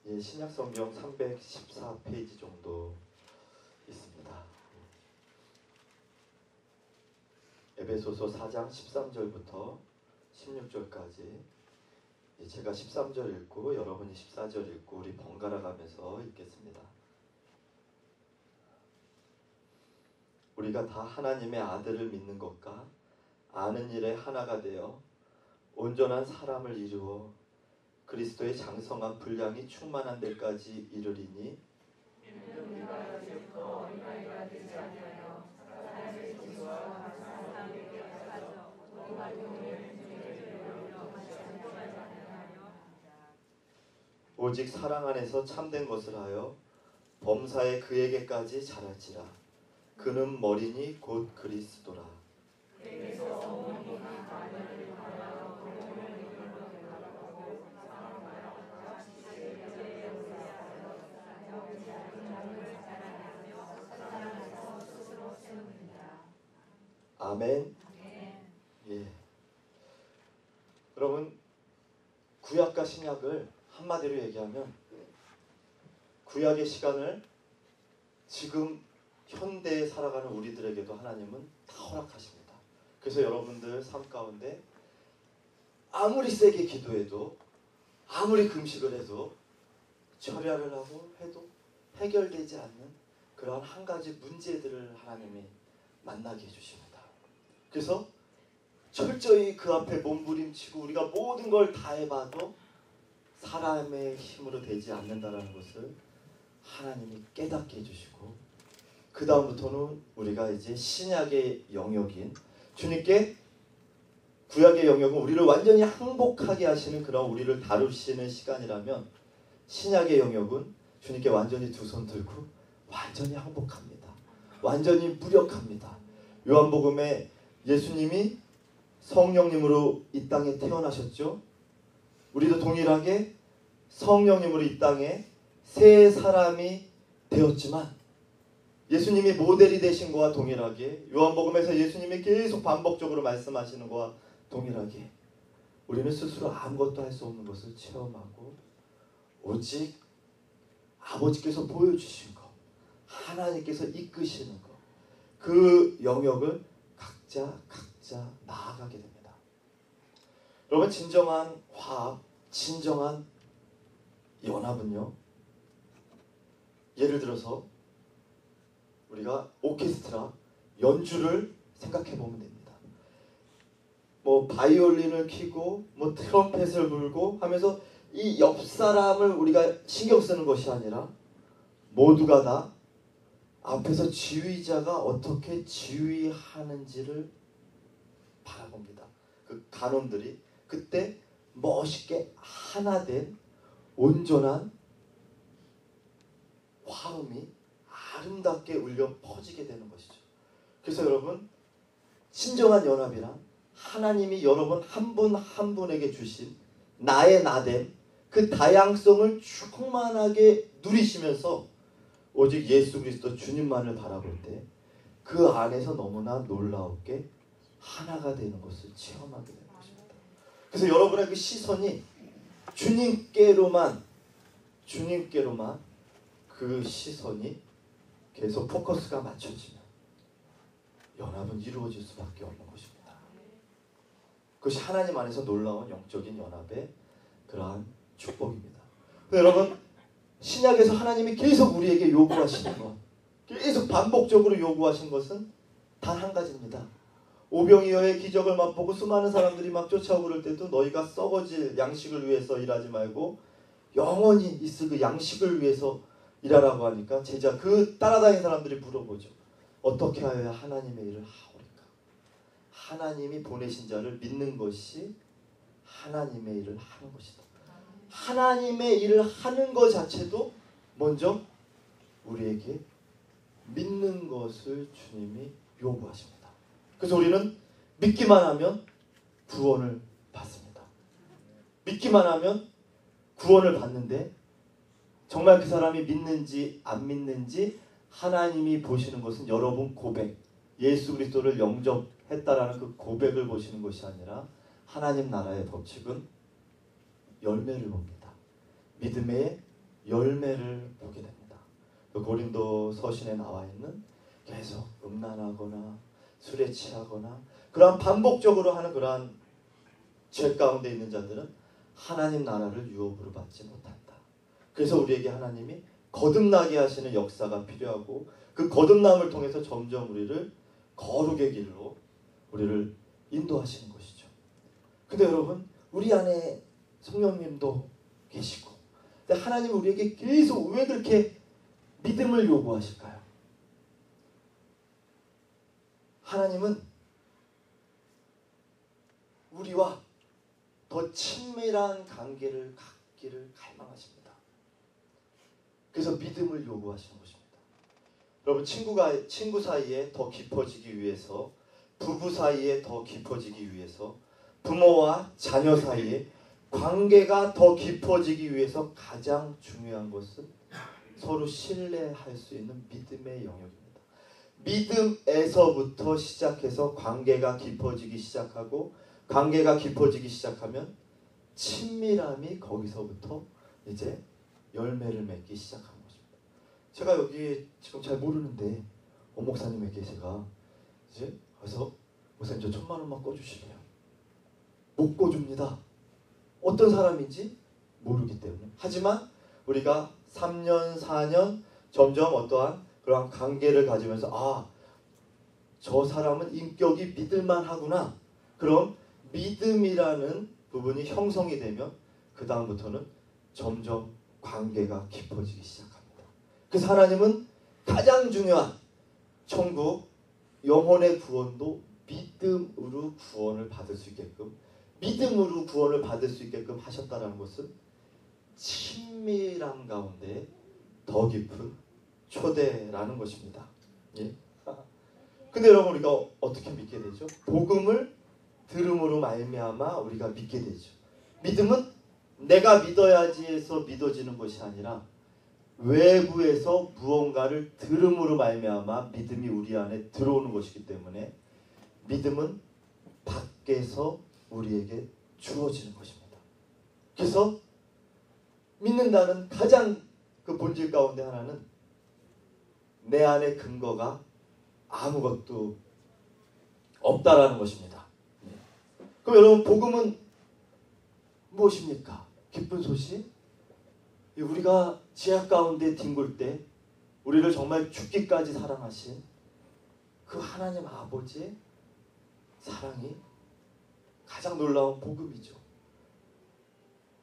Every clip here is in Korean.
예, 신약성경 314페이지 정도 있습니다. 에베소서 4장 13절부터 16절까지 제가 13절 읽고 여러분이 14절 읽고 우리 번갈아 가면서 읽겠습니다. 우리가 다 하나님의 아들을 믿는 것과 아는 일에 하나가 되어 온전한 사람을 이루어 그리스도의 장성한 분량이 충만한 데까지 이르리니 오직 사랑 안에서 참된 것을 하여 범사에 그에게까지 자랄지라. 그는 머리니 곧 그리스도라. 아멘. 예. 여러분, 구약과 신약을 한마디로 얘기하면 구약의 시간을 지금 현대에 살아가는 우리들에게도 하나님은 다 허락하십니다. 그래서 여러분들 삶 가운데 아무리 세게 기도해도 아무리 금식을 해도 절야를 하고 해도 해결되지 않는 그러한 한 가지 문제들을 하나님이 만나게 해주십니다. 그래서 철저히 그 앞에 몸부림치고 우리가 모든 걸 다 해봐도 사람의 힘으로 되지 않는다는 것을 하나님이 깨닫게 해주시고, 그 다음부터는 우리가 이제 신약의 영역인 주님께, 구약의 영역은 우리를 완전히 항복하게 하시는 그런 우리를 다루시는 시간이라면, 신약의 영역은 주님께 완전히 두 손 들고 완전히 항복합니다. 완전히 무력합니다. 요한복음에 예수님이 성령님으로 이 땅에 태어나셨죠. 우리도 동일하게 성령님으로 이 땅에 새 사람이 되었지만, 예수님이 모델이 되신 것과 동일하게, 요한복음에서 예수님이 계속 반복적으로 말씀하시는 것과 동일하게 우리는 스스로 아무것도 할 수 없는 것을 체험하고 오직 아버지께서 보여주신 것, 하나님께서 이끄시는 것, 그 영역을 각자 나아가게 됩니다. 여러분, 진정한 화합, 진정한 연합은요, 예를 들어서 우리가 오케스트라 연주를 생각해 보면 됩니다. 뭐 바이올린을 켜고 뭐 트럼펫을 불고 하면서 이 옆 사람을 우리가 신경 쓰는 것이 아니라 모두가 다 앞에서 지휘자가 어떻게 지휘하는지를 바라봅니다. 그 간원들이 그때 멋있게 하나 된 온전한 화음이 아름답게 울려 퍼지게 되는 것이죠. 그래서 여러분, 진정한 연합이란 하나님이 여러분 한 분 한 분에게 주신 나의 나됨, 그 다양성을 충만하게 누리시면서 오직 예수 그리스도 주님만을 바라볼 때 그 안에서 너무나 놀라웠게 하나가 되는 것을 체험하게 되는 것입니다. 그래서 여러분의 그 시선이 주님께로만 그 시선이 계속 포커스가 맞춰지면 연합은 이루어질 수밖에 없는 것입니다. 그것이 하나님 안에서 놀라운 영적인 연합의 그러한 축복입니다. 여러분, 신약에서 하나님이 계속 우리에게 요구하시는 것, 계속 반복적으로 요구하신 것은 단 한 가지입니다. 오병이어의 기적을 맛보고 수많은 사람들이 막 쫓아오고 그럴 때도 너희가 썩어질 양식을 위해서 일하지 말고 영원히 있을 그 양식을 위해서 일하라고 하니까 제자, 그 따라다니는 사람들이 물어보죠. 어떻게 하여야 하나님의 일을 하오리까? 하나님이 보내신 자를 믿는 것이 하나님의 일을 하는 것이다. 하나님의 일을 하는 것 자체도 먼저 우리에게 믿는 것을 주님이 요구하십니다. 그래서 우리는 믿기만 하면 구원을 받습니다. 믿기만 하면 구원을 받는데, 정말 그 사람이 믿는지 안 믿는지 하나님이 보시는 것은 여러분 고백, 예수 그리스도를 영접했다라는 그 고백을 보시는 것이 아니라 하나님 나라의 법칙은 열매를 봅니다. 믿음의 열매를 보게 됩니다. 고린도 서신에 나와 있는 계속 음란하거나 술에 취하거나 그러한 반복적으로 하는 그러한 죄 가운데 있는 자들은 하나님 나라를 유업으로 받지 못한다. 그래서 우리에게 하나님이 거듭나게 하시는 역사가 필요하고 그 거듭남을 통해서 점점 우리를 거룩의 길로 우리를 인도하시는 것이죠. 근데 여러분, 우리 안에 성령님도 계시고, 근데 하나님 우리에게 계속 왜 그렇게 믿음을 요구하실까요? 하나님은 우리와 더 친밀한 관계를 갖기를 갈망하십니다. 그래서 믿음을 요구하시는 것입니다. 여러분, 친구 사이에 더 깊어지기 위해서, 부부 사이에 더 깊어지기 위해서, 부모와 자녀 사이에 관계가 더 깊어지기 위해서 가장 중요한 것은 서로 신뢰할 수 있는 믿음의 영역입니다. 믿음에서부터 시작해서 관계가 깊어지기 시작하고, 관계가 깊어지기 시작하면 친밀함이 거기서부터 이제 열매를 맺기 시작하는 것입니다. 제가 여기 지금 잘 모르는데 목사님에게 제가 이제 가서 목사님 저 1,000,000원만 꿔주실래요? 못 꿔줍니다. 어떤 사람인지 모르기 때문에. 하지만 우리가 3년, 4년 점점 어떠한 그러한 관계를 가지면서 저 사람은 인격이 믿을만 하구나. 그럼 믿음이라는 부분이 형성이 되면 그 다음부터는 점점 관계가 깊어지기 시작합니다. 그래서 하나님은 가장 중요한 천국 영혼의 구원도 믿음으로 구원을 받을 수 있게끔, 믿음으로 구원을 받을 수 있게끔 하셨다는 것은 친밀함 가운데 더 깊은 초대라는 것입니다. 예? 근데 여러분, 우리가 어떻게 믿게 되죠? 복음을 들음으로 말미암아 우리가 믿게 되죠. 믿음은 내가 믿어야지 해서 믿어지는 것이 아니라 외부에서 무언가를 들음으로 말미암아 믿음이 우리 안에 들어오는 것이기 때문에 믿음은 밖에서 우리에게 주어지는 것입니다. 그래서 믿는다는 가장 그 본질 가운데 하나는 내 안에 근거가 아무것도 없다라는 것입니다. 그럼 여러분, 복음은 무엇입니까? 기쁜 소식? 우리가 지하 가운데 뒹굴 때 우리를 정말 죽기까지 사랑하신 그 하나님 아버지의 사랑이 가장 놀라운 복음이죠.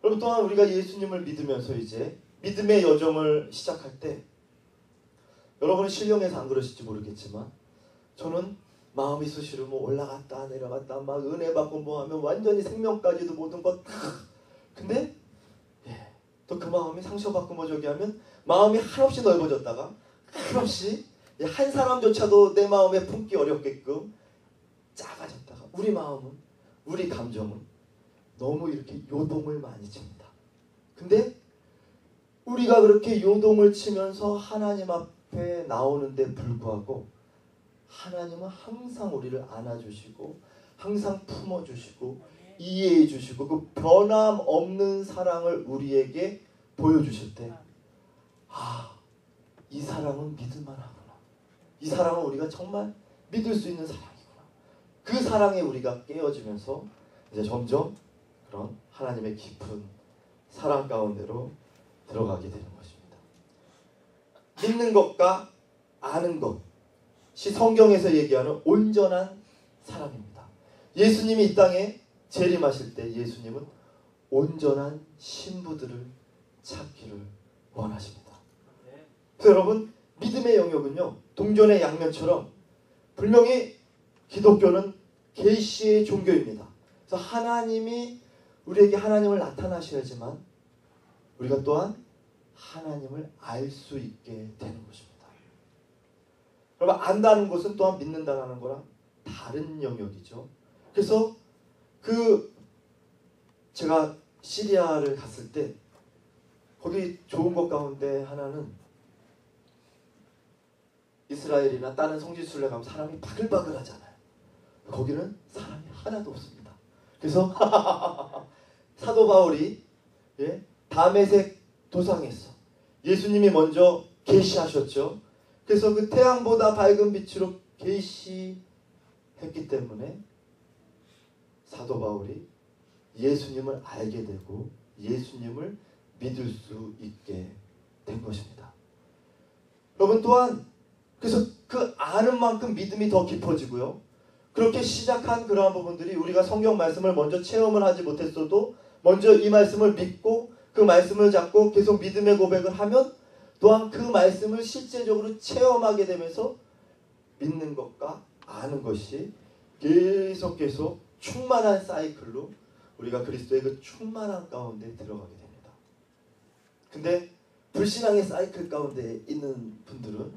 그리고 또한 우리가 예수님을 믿으면서 이제 믿음의 여정을 시작할 때, 여러분은 신령해서 안 그러실지 모르겠지만 저는 마음이 수시로 올라갔다 내려갔다 막 은혜 받고 하면 완전히 생명까지도 모든 것 근데 또 그 마음이 상처받고 저기 하면 마음이 한없이 넓어졌다가 한없이 한 사람조차도 내 마음에 품기 어렵게끔 작아졌다가 우리 마음은, 우리 감정은 너무 이렇게 요동을 많이 칩니다. 근데 우리가 그렇게 요동을 치면서 하나님 앞에 나오는데 불구하고 하나님은 항상 우리를 안아주시고 항상 품어주시고 이해해 주시고 그 변함없는 사랑을 우리에게 보여주실 때 이 사랑은 믿을만하구나. 이 사랑은 우리가 정말 믿을 수 있는 사랑이구나. 그 사랑에 우리가 깨어지면서 이제 점점 그런 하나님의 깊은 사랑 가운데로 들어가게 되는 것입니다. 믿는 것과 아는 것이 성경에서 얘기하는 온전한 사랑입니다. 예수님이 이 땅에 재림하실 때 예수님은 온전한 신부들을 찾기를 원하십니다. 그래서 여러분, 믿음의 영역은요, 동전의 양면처럼 분명히 기독교는 계시의 종교입니다. 그래서 하나님이 우리에게 하나님을 나타나셔야지만 우리가 또한 하나님을 알 수 있게 되는 것입니다. 여러분, 안다는 것은 또한 믿는다는 거랑 다른 영역이죠. 그래서 제가 시리아를 갔을 때 거기 좋은 것 가운데 하나는 이스라엘이나 다른 성지순례 가면 사람이 바글바글 하잖아요. 거기는 사람이 하나도 없습니다. 그래서 사도 바울이 다메섹 도상에서 예수님이 먼저 계시하셨죠. 그래서 그 태양보다 밝은 빛으로 계시했기 때문에 사도 바울이 예수님을 알게 되고 예수님을 믿을 수 있게 된 것입니다. 여러분 또한 그래서 그 아는 만큼 믿음이 더 깊어지고요. 그렇게 시작한 그러한 부분들이 우리가 성경 말씀을 먼저 체험을 하지 못했어도 먼저 이 말씀을 믿고 그 말씀을 잡고 계속 믿음의 고백을 하면 또한 그 말씀을 실제적으로 체험하게 되면서 믿는 것과 아는 것이 계속 충만한 사이클로 우리가 그리스도의 그 충만한 가운데 들어가게 됩니다. 근데 불신앙의 사이클 가운데 있는 분들은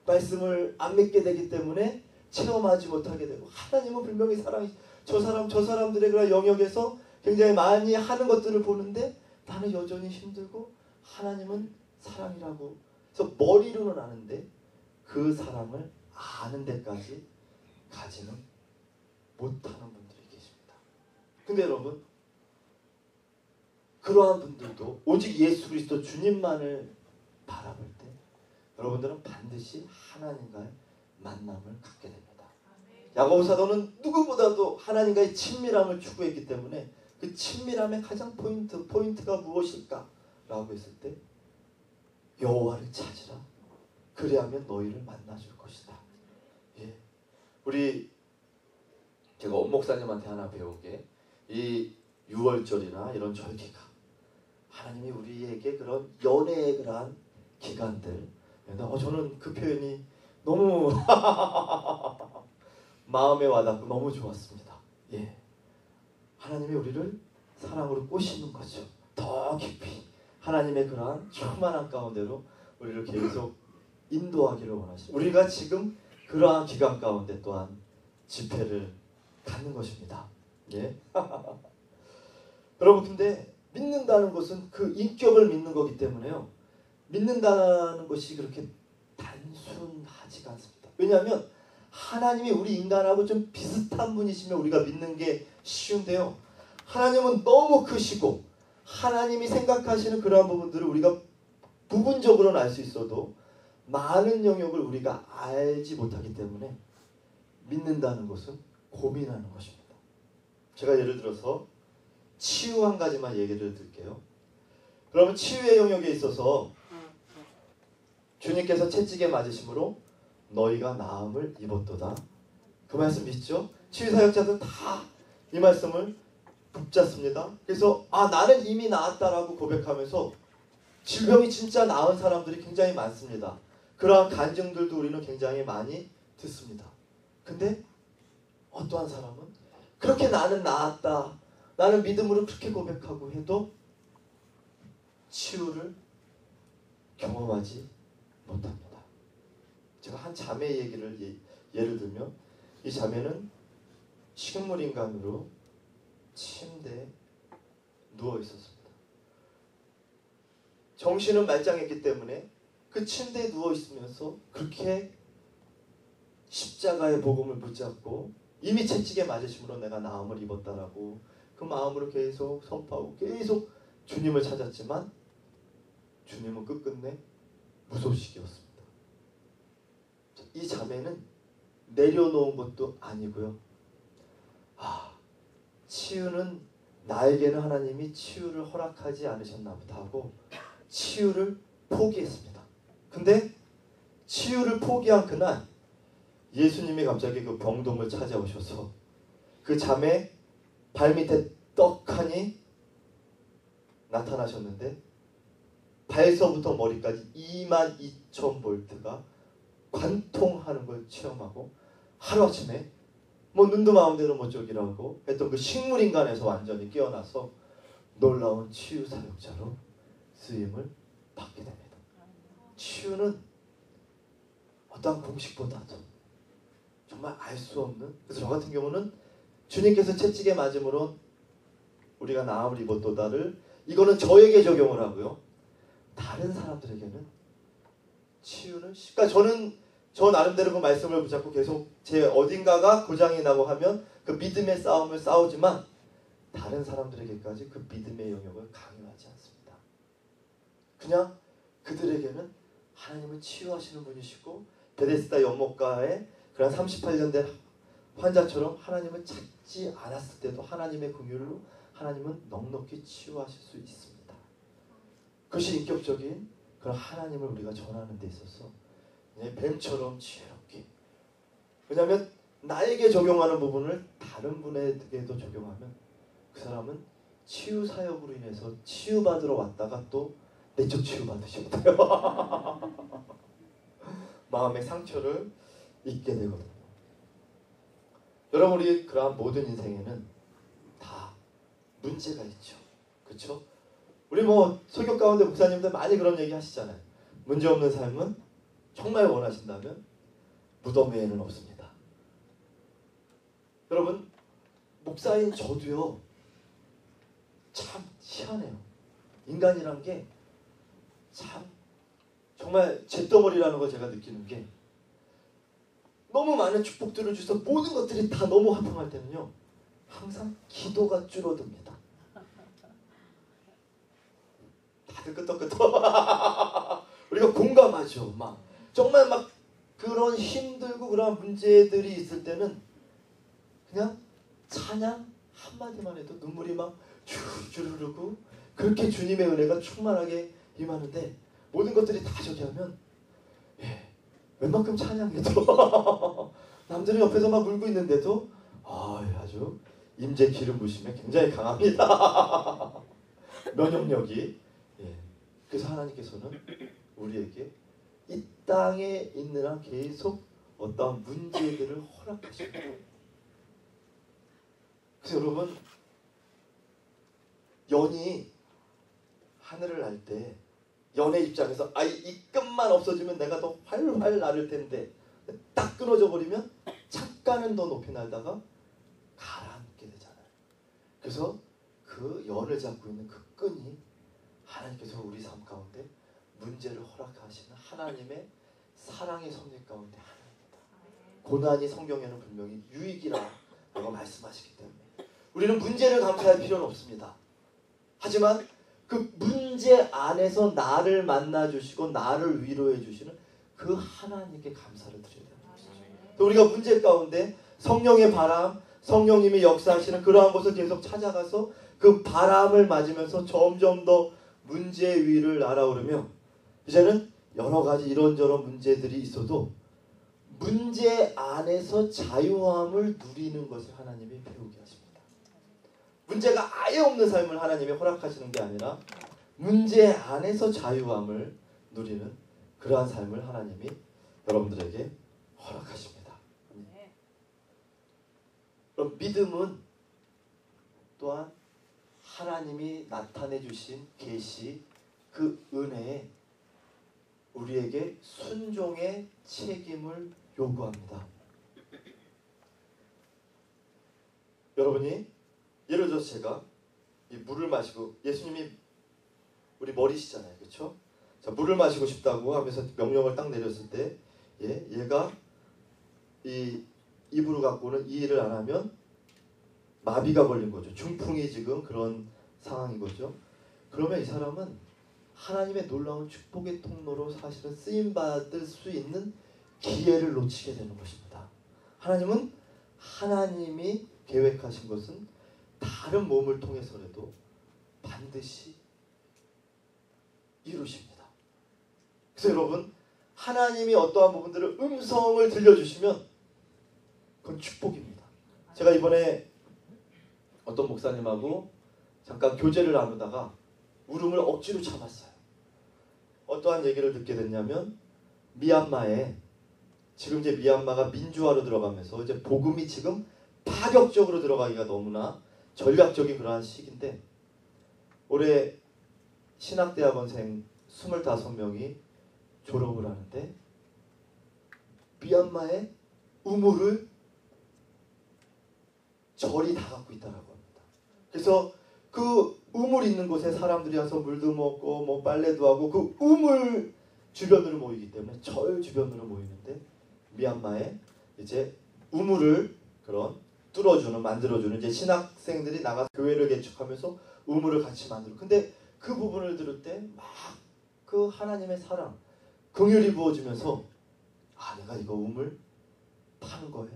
말씀을 안 믿게 되기 때문에 체험하지 못하게 되고 하나님은 분명히 사랑이 저 사람들의 그런 영역에서 굉장히 많이 하는 것들을 보는데 나는 여전히 힘들고 하나님은 사랑이라고 그래서 머리로는 아는데 그 사랑을 아는 데까지 가지는 못하는 분들이 계십니다. 근데 여러분 그러한 분들도 오직 예수 그리스도 주님만을 바라볼 때 여러분들은 반드시 하나님과의 만남을 갖게 됩니다. 야고보 사도는 누구보다도 하나님과의 친밀함을 추구했기 때문에 그 친밀함의 가장 포인트가 무엇일까? 라고 했을 때 여호와를 찾으라. 그리하면 너희를 만나줄 것이다. 예. 제가 원 목사님한테 하나 배우게 이 6월절이나 이런 절기가 하나님이 우리에게 그런 연애의 그러한 기간들 저는 그 표현이 너무 마음에 와닿고 너무 좋았습니다. 예. 하나님이 우리를 사랑으로 꼬시는 거죠. 더 깊이 하나님의 그러한 충만한 가운데로 우리를 계속 인도하기를 원하십니다. 우리가 지금 그러한 기간 가운데 또한 집회를 갖는 것입니다. 예. 여러분 근데 믿는다는 것은 그 인격을 믿는 거기 때문에요. 믿는다는 것이 그렇게 단순하지가 않습니다. 왜냐하면 하나님이 우리 인간하고 좀 비슷한 분이시면 우리가 믿는 게 쉬운데요. 하나님은 너무 크시고 하나님이 생각하시는 그러한 부분들을 우리가 부분적으로는 알 수 있어도 많은 영역을 우리가 알지 못하기 때문에 믿는다는 것은 고민하는 것입니다. 제가 예를 들어서 치유 한 가지만 얘기를 드릴게요. 그러면 치유의 영역에 있어서 주님께서 채찍에 맞으심으로 너희가 나음을 입었도다. 그 말씀 믿죠? 치유사역자들 다 이 말씀을 붙잡습니다. 그래서 나는 이미 나았다라고 고백하면서 질병이 진짜 나은 사람들이 굉장히 많습니다. 그러한 간증들도 우리는 굉장히 많이 듣습니다. 근데 어떠한 사람은 그렇게 나는 나았다, 나는 믿음으로 그렇게 고백하고 해도 치유를 경험하지 못합니다. 제가 한 자매 얘기를 예를 들면 이 자매는 식물인간으로 침대에 누워 있었습니다. 정신은 말짱했기 때문에 그 침대에 누워 있으면서 그렇게 십자가의 복음을 붙잡고 이미 채찍에 맞으심으로 내가 나음을 입었다라고 그 마음으로 계속 선포하고 계속 주님을 찾았지만 주님은 끝끝내 무소식이었습니다. 이 자매는 내려놓은 것도 아니고요. 치유는 나에게는 하나님이 치유를 허락하지 않으셨나 보다 하고 치유를 포기했습니다. 근데 치유를 포기한 그날 예수님이 갑자기 그 병동을 찾아오셔서 그 자매 발밑에 떡하니 나타나셨는데 발서부터 머리까지 22,000볼트가 관통하는 걸 체험하고 하루아침에 눈도 마음대로 못 쪼기라고 했던 그 식물인간에서 완전히 깨어나서 놀라운 치유 사역자로 쓰임을 받게 됩니다. 치유는 어떠한 공식보다도 정말 알 수 없는, 그래서 저 같은 경우는 주님께서 채찍에 맞음으로 우리가 나음을 입었도다를 이거는 저에게 적용을 하고요. 다른 사람들에게는 치유는 그러니까 저는 저 나름대로 그 말씀을 붙잡고 계속 제 어딘가가 고장이 나고 하면 그 믿음의 싸움을 싸우지만 다른 사람들에게까지 그 믿음의 영역을 강요하지 않습니다. 그냥 그들에게는 하나님은 치유하시는 분이시고 베데스다 연못가에 그런 38년 된 환자처럼 하나님을 찾지 않았을 때도 하나님의 긍휼로 하나님은 넉넉히 치유하실 수 있습니다. 그것이 인격적인 그런 하나님을 우리가 전하는 데 있어서 뱀처럼 지혜롭게, 왜냐하면 나에게 적용하는 부분을 다른 분에게도 적용하면 그 사람은 치유 사역으로 인해서 치유받으러 왔다가 또 내적 치유받으셔야 돼요. 마음의 상처를 입게 되거든요. 여러분, 우리 그러한 모든 인생에는 다 문제가 있죠. 그렇죠? 우리 설교 가운데 목사님들 많이 그런 얘기 하시잖아요. 문제 없는 삶은 정말 원하신다면 무덤 외에는 없습니다. 여러분, 목사인 저도요, 참 희한해요. 인간이란 게 참 정말 잿덩어리라는 걸 제가 느끼는 게, 너무 많은 축복들을 주셔서 모든 것들이 다 너무 화평할 때는요, 항상 기도가 줄어듭니다. 다들 끄떡끄떡. 우리가 공감하죠. 정말 그런 힘들고 그런 문제들이 있을 때는 그냥 찬양 한마디만 해도 눈물이 줄줄 흐르고 그렇게 주님의 은혜가 충만하게 임하는데, 모든 것들이 다 저기 하면 웬만큼 찬양해도 남들이 옆에서 울고 있는데도 아주 임재 기름 부심에 굉장히 강합니다. 면역력이. 그래서 하나님께서는 우리에게 이 땅에 있는 한 계속 어떠한 문제들을 허락하십니다. 그래서 여러분, 연이 하늘을 날 때 연의 입장에서 이 끈만 없어지면 내가 더 활활 날을 텐데 딱 끊어져 버리면 잠깐은 더 높이 날다가 가라앉게 되잖아요. 그래서 그 연을 잡고 있는 그 끈이 하나님께서 우리 삶 가운데 문제를 허락하시는 하나님의 사랑의 섭리 가운데 하나입니다. 고난이 성경에는 분명히 유익이라고 말씀하시기 때문에 우리는 문제를 감사할 필요는 없습니다. 하지만 그 문제 안에서 나를 만나주시고 나를 위로해 주시는 그 하나님께 감사를 드려야 됩니다. 또 우리가 문제 가운데 성령의 바람, 성령님이 역사하시는 그러한 곳을 계속 찾아가서 그 바람을 맞으면서 점점 더 문제 위를 날아오르며, 이제는 여러 가지 이런저런 문제들이 있어도 문제 안에서 자유함을 누리는 것을 하나님이 배우게 하십니다. 문제가 아예 없는 삶을 하나님이 허락하시는 게 아니라 문제 안에서 자유함을 누리는 그러한 삶을 하나님이 여러분들에게 허락하십니다. 그럼 믿음은 또한 하나님이 나타내 주신 계시, 그 은혜에 우리에게 순종의 책임을 요구합니다. 여러분이 예를 들어서 제가 이 물을 마시고, 예수님이 우리 머리시잖아요, 그렇죠? 자, 물을 마시고 싶다고 하면서 명령을 딱 내렸을 때, 얘가 이 입으로 갖고는 이 일을 안 하면 마비가 걸린 거죠. 중풍이 지금 그런 상황인 거죠. 그러면 이 사람은 하나님의 놀라운 축복의 통로로 사실은 쓰임받을 수 있는 기회를 놓치게 되는 것입니다. 하나님은 하나님이 계획하신 것은 다른 몸을 통해서라도 반드시 이루십니다. 그래서 여러분, 하나님이 어떠한 부분들을 음성을 들려주시면 그건 축복입니다. 제가 이번에 어떤 목사님하고 잠깐 교제를 나누다가 울음을 억지로 참았어요. 어떠한 얘기를 듣게 됐냐면, 미얀마에 지금 이제 미얀마가 민주화로 들어가면서 이제 복음이 지금 파격적으로 들어가기가 너무나 전략적인 그러한 시기인데, 올해 신학대학원생 25명이 졸업을 하는데 미얀마의 우물을 절이 다 갖고 있다라고 합니다. 그래서 그 우물 있는 곳에 사람들이 와서 물도 먹고 빨래도 하고 그 우물 주변으로 모이기 때문에 절 주변으로 모이는데, 미얀마에 이제 우물을 만들어주는 이제 신학생들이 나가서 교회를 개척하면서 우물을 같이 만들고, 근데 그 부분을 들을 때 막 그 하나님의 사랑, 긍휼이 부어지면서 내가 이거 우물 파는 거에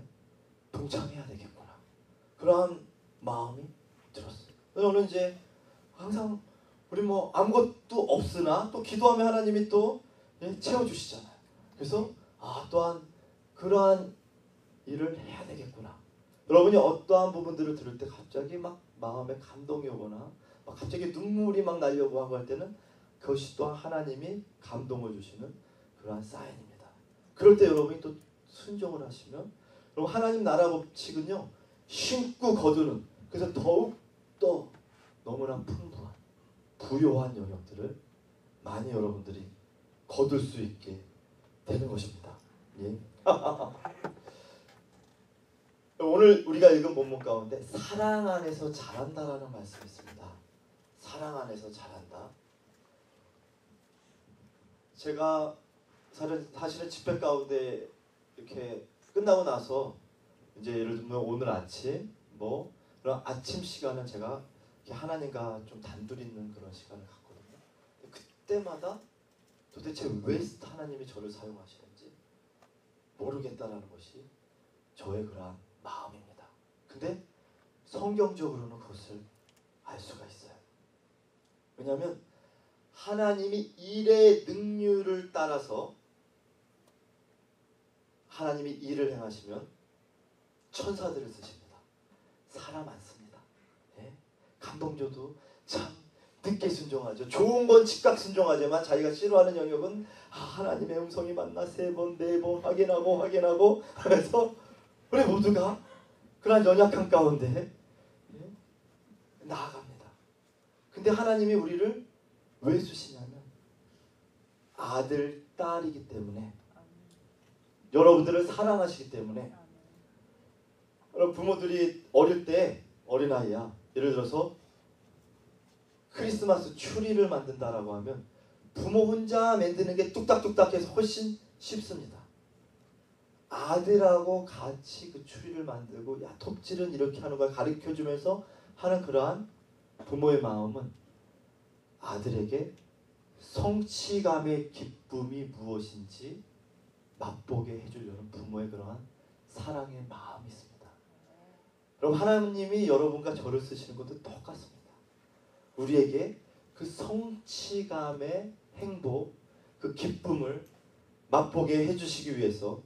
동참해야 되겠구나. 그러한 마음이 들었어요. 저는 이제 항상 우리 뭐 아무것도 없으나 또 기도하면 하나님이 또 채워주시잖아요. 그래서 또한 그러한 일을 해야 되겠구나. 여러분이 어떠한 부분들을 들을 때 갑자기 막 마음에 감동이 오거나 막 갑자기 눈물이 막 나려고 하고 할 때는 그것이 또한 하나님이 감동을 주시는 그러한 사인입니다. 그럴 때 여러분이 또 순종을 하시면 여러분 하나님 나라 법칙은요 심고 거두는, 그래서 더욱더 너무나 풍부한 부요한 영역들을 많이 여러분들이 거둘 수 있게 되는 것입니다. 예. 오늘 우리가 읽은 본문 가운데 사랑 안에서 자란다라는 말씀이 있습니다. 사랑 안에서 자란다. 제가 사실은 집회 가운데 이렇게 끝나고 나서 이제 예를 들면 오늘 아침 뭐 그런 아침 시간은 제가 하나님과 좀 단둘이 있는 그런 시간을 갖거든요. 그때마다 도대체 왜 하나님이 저를 사용하시는지 모르겠다라는 것이 저의 그러한 마음입니다. 근데 성경적으로는 그것을 알 수가 있어요. 왜냐하면 하나님이 일의 능률을 따라서 하나님이 일을 행하시면 천사들을 쓰십니다. 사람 안 씁니다. 예? 감동줘도 참 늦게 순종하죠. 좋은 건 즉각 순종하지만 자기가 싫어하는 영역은 하나님의 음성이 맞나 3번, 4번 확인하고 그래서 우리 모두가 그런 연약한 가운데 나아갑니다. 근데 하나님이 우리를 왜 쓰시냐면 아들, 딸이기 때문에, 여러분들을 사랑하시기 때문에. 여러분 부모들이 어릴 때, 어린아이야, 예를 들어서 크리스마스 추리를 만든다라고 하면 부모 혼자 만드는 게 뚝딱뚝딱해서 훨씬 쉽습니다. 아들하고 같이 그 추리를 만들고 톱질은 이렇게 하는 걸 가르쳐주면서 하는 그러한 부모의 마음은 아들에게 성취감의 기쁨이 무엇인지 맛보게 해주려는 부모의 그러한 사랑의 마음이 있습니다. 여러분 하나님이 여러분과 저를 쓰시는 것도 똑같습니다. 우리에게 그 성취감의 행복, 그 기쁨을 맛보게 해주시기 위해서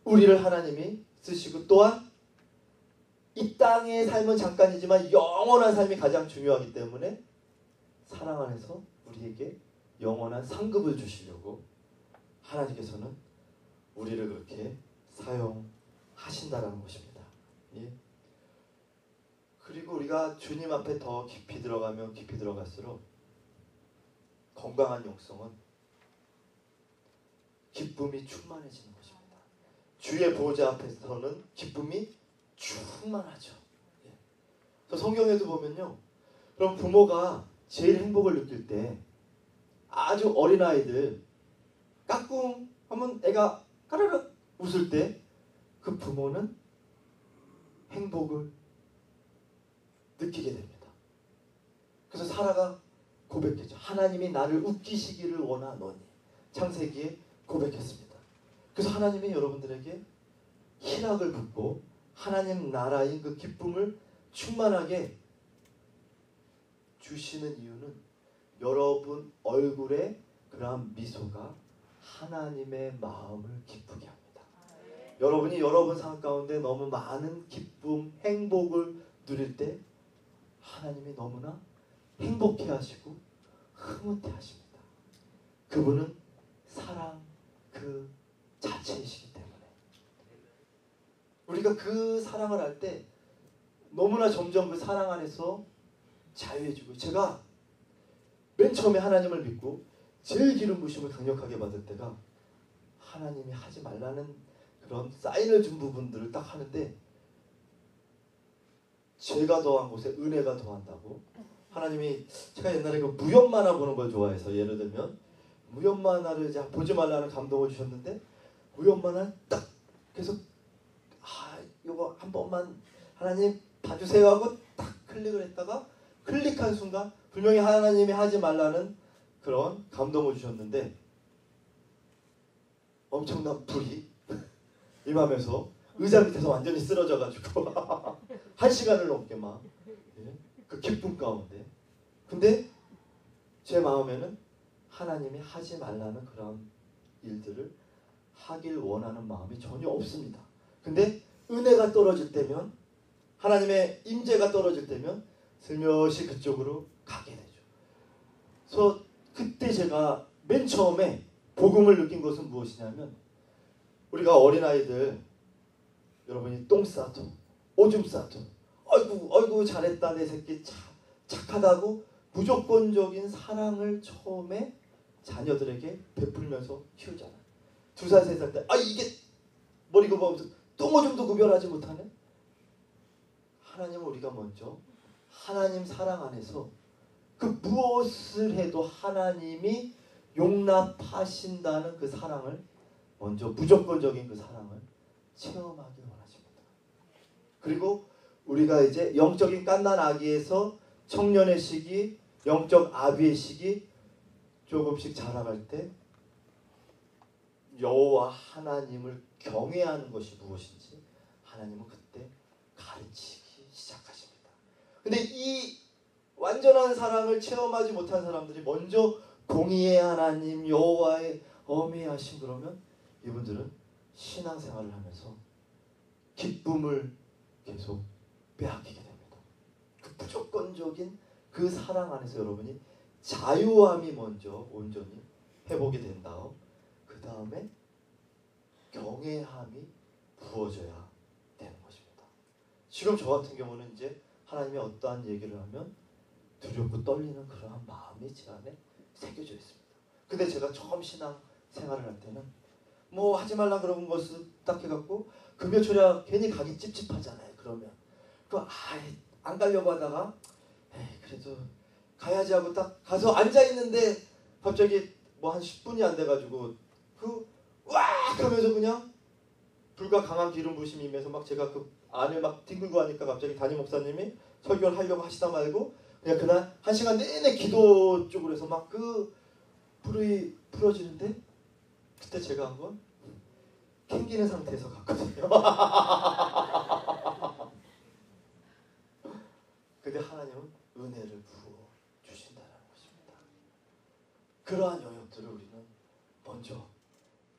우리를 하나님이 쓰시고, 또한 이 땅의 삶은 잠깐이지만 영원한 삶이 가장 중요하기 때문에 사랑 안에서 우리에게 영원한 상급을 주시려고 하나님께서는 우리를 그렇게 사용하신다라는 것입니다. 예. 그리고 우리가 주님 앞에 더 깊이 들어가면 깊이 들어갈수록 건강한 영성은 기쁨이 충만해지는 것입니다. 주의 보좌 앞에서는 기쁨이 충만하죠. 예. 그래서 성경에도 보면요, 그럼 부모가 제일 행복을 느낄 때 아주 어린아이들 까꿍 하면 애가 까르륵 웃을 때 그 부모는 행복을 느끼게 됩니다. 그래서 사라가 고백했죠. 하나님이 나를 웃기시기를 원하노니. 창세기에 고백했습니다. 그래서 하나님이 여러분들에게 희락을 붓고 하나님 나라의 그 기쁨을 충만하게 주시는 이유는 여러분 얼굴에 그러한 미소가 하나님의 마음을 기쁘게 합니다. 여러분이 여러분 삶 가운데 너무 많은 기쁨, 행복을 누릴 때 하나님이 너무나 행복해 하시고 흐뭇해 하십니다. 그분은 사랑 그 자체이시기 때문에 우리가 그 사랑을 할 때 너무나 점점 그 사랑 안에서 자유해지고, 제가 맨 처음에 하나님을 믿고 제일 기름 부심을 강력하게 받을 때가 하나님이 하지 말라는 그런 사인을 준 부분들을 딱 하는데 죄가 더한 곳에 은혜가 더한다고, 하나님이, 제가 옛날에 그 무협 만화 보는 걸 좋아해서 예를 들면 무협 만화를 이제 보지 말라는 감동을 주셨는데 무협 만화 딱 계속 이거 한 번만 하나님 봐주세요 하고 딱 클릭을 했다가 클릭한 순간 분명히 하나님이 하지 말라는 그런 감동을 주셨는데 엄청난 불이 임하면서 의자 밑에서 완전히 쓰러져가지고 1시간을 넘게 막 그 기쁨 가운데. 근데 제 마음에는 하나님이 하지 말라는 그런 일들을 하길 원하는 마음이 전혀 없습니다. 근데 은혜가 떨어질 때면, 하나님의 임재가 떨어질 때면 슬며시 그쪽으로 가게 되죠. 그래서 그때 제가 맨 처음에 복음을 느낀 것은 무엇이냐면, 우리가 어린아이들, 여러분이 똥 싸도 오줌 싸도 아이고 잘했다 내 새끼 착하다고 무조건적인 사랑을 처음에 자녀들에게 베풀면서 키우잖아요. 2살 3살 때 이게 머리가 보면서 똥 오줌도 구별하지 못하네. 하나님은 우리가 먼저 하나님 사랑 안에서 그 무엇을 해도 하나님이 용납하신다는 그 사랑을 먼저, 무조건적인 그 사랑을 체험하기 원하십니다. 그리고 우리가 이제 영적인 갓난 아기에서 청년의 시기, 영적 아비의 시기 조금씩 자라갈 때 여호와 하나님을 경외하는 것이 무엇인지 하나님은 그때 가르치기 시작하십니다. 근데 이 완전한 사랑을 체험하지 못한 사람들이 먼저 공의의 하나님 여호와의 어미하심 그러면 이분들은 신앙생활을 하면서 기쁨을 계속 빼앗기게 됩니다. 그 무조건적인 그 사랑 안에서 여러분이 자유함이 먼저 온전히 회복이 된 다음, 그 다음에 경외함이 부어져야 되는 것입니다. 지금 저 같은 경우는 이제 하나님이 어떠한 얘기를 하면 두렵고 떨리는 그러한 마음이 제 안에 새겨져 있습니다. 근데 제가 처음 신앙 생활을 할 때는 뭐 하지 말라 그런 것을 딱 해갖고 금요초려 괜히 가기 찝찝하잖아요. 그러면 안 가려고 하다가 그래도 가야지 하고 딱 가서 앉아 있는데 갑자기 뭐 한 10분이 안 돼가지고 와 하면서 그냥 불과 강한 기름 부심이 임해서 막 제가 그 안을 막 뒹굴고 하니까 갑자기 담임 목사님이 설교를 하려고 하시다 말고 그냥 그날 1시간 내내 기도 쪽으로 해서 막 그 불이 풀어지는데, 그때 제가 한 건 캥기는 상태에서 갔거든요. 근데 하나님은 은혜를 부어 주신다는 것입니다. 그러한 영역들을 우리는 먼저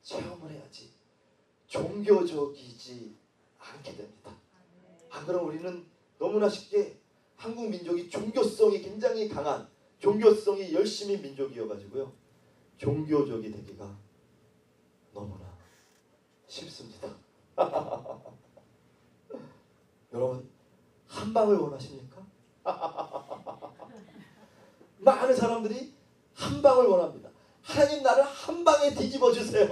체험을 해야지 종교적이지 않게 됩니다. 안 그럼 우리는 너무나 쉽게 한국 민족이 종교성이 굉장히 강한, 종교성이 열심히 민족이어가지고요, 종교적이 되기가 너무나 쉽습니다. 여러분 한방을 원하십니까? 많은 사람들이 한방을 원합니다. 하나님 나를 한방에 뒤집어 주세요.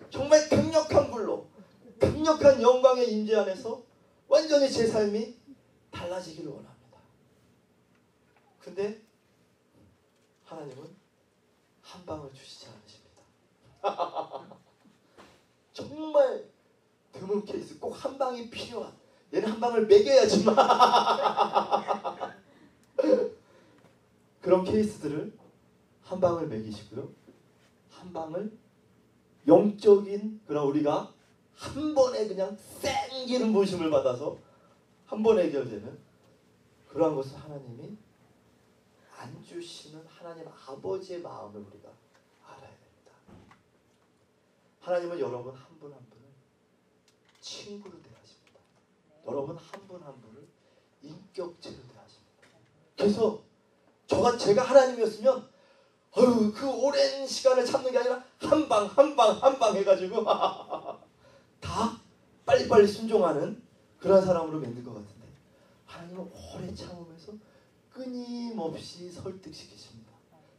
정말 강력한 불로, 강력한 영광의 임재 안에서 완전히 제 삶이 달라지기를 원합니다. 근데 하나님은 한방을 주시지 않으십니다. 정말 드문 케이스, 꼭 한방이 필요한, 얘는 한방을 먹여야지만 그런 케이스들을 한방을 먹이시고요, 한방을 영적인 그런 우리가 한 번에 그냥 생기는 부심을 받아서 한 번에 해결되는 그러한 것을 하나님이 안 주시는 하나님 아버지의 마음을 우리가 알아야 됩니다. 하나님은 여러분 한 분 한 분을 친구로 대하십니다. 여러분 한 분 한 분을 인격체로 대하십니다. 그래서 제가 하나님이었으면 그 오랜 시간을 참는 게 아니라 한 방 해가지고 다 빨리빨리 순종하는 그런 사람으로 만들 것 같은데, 하나님은 오래 참으면서 끊임없이 설득시키십니다.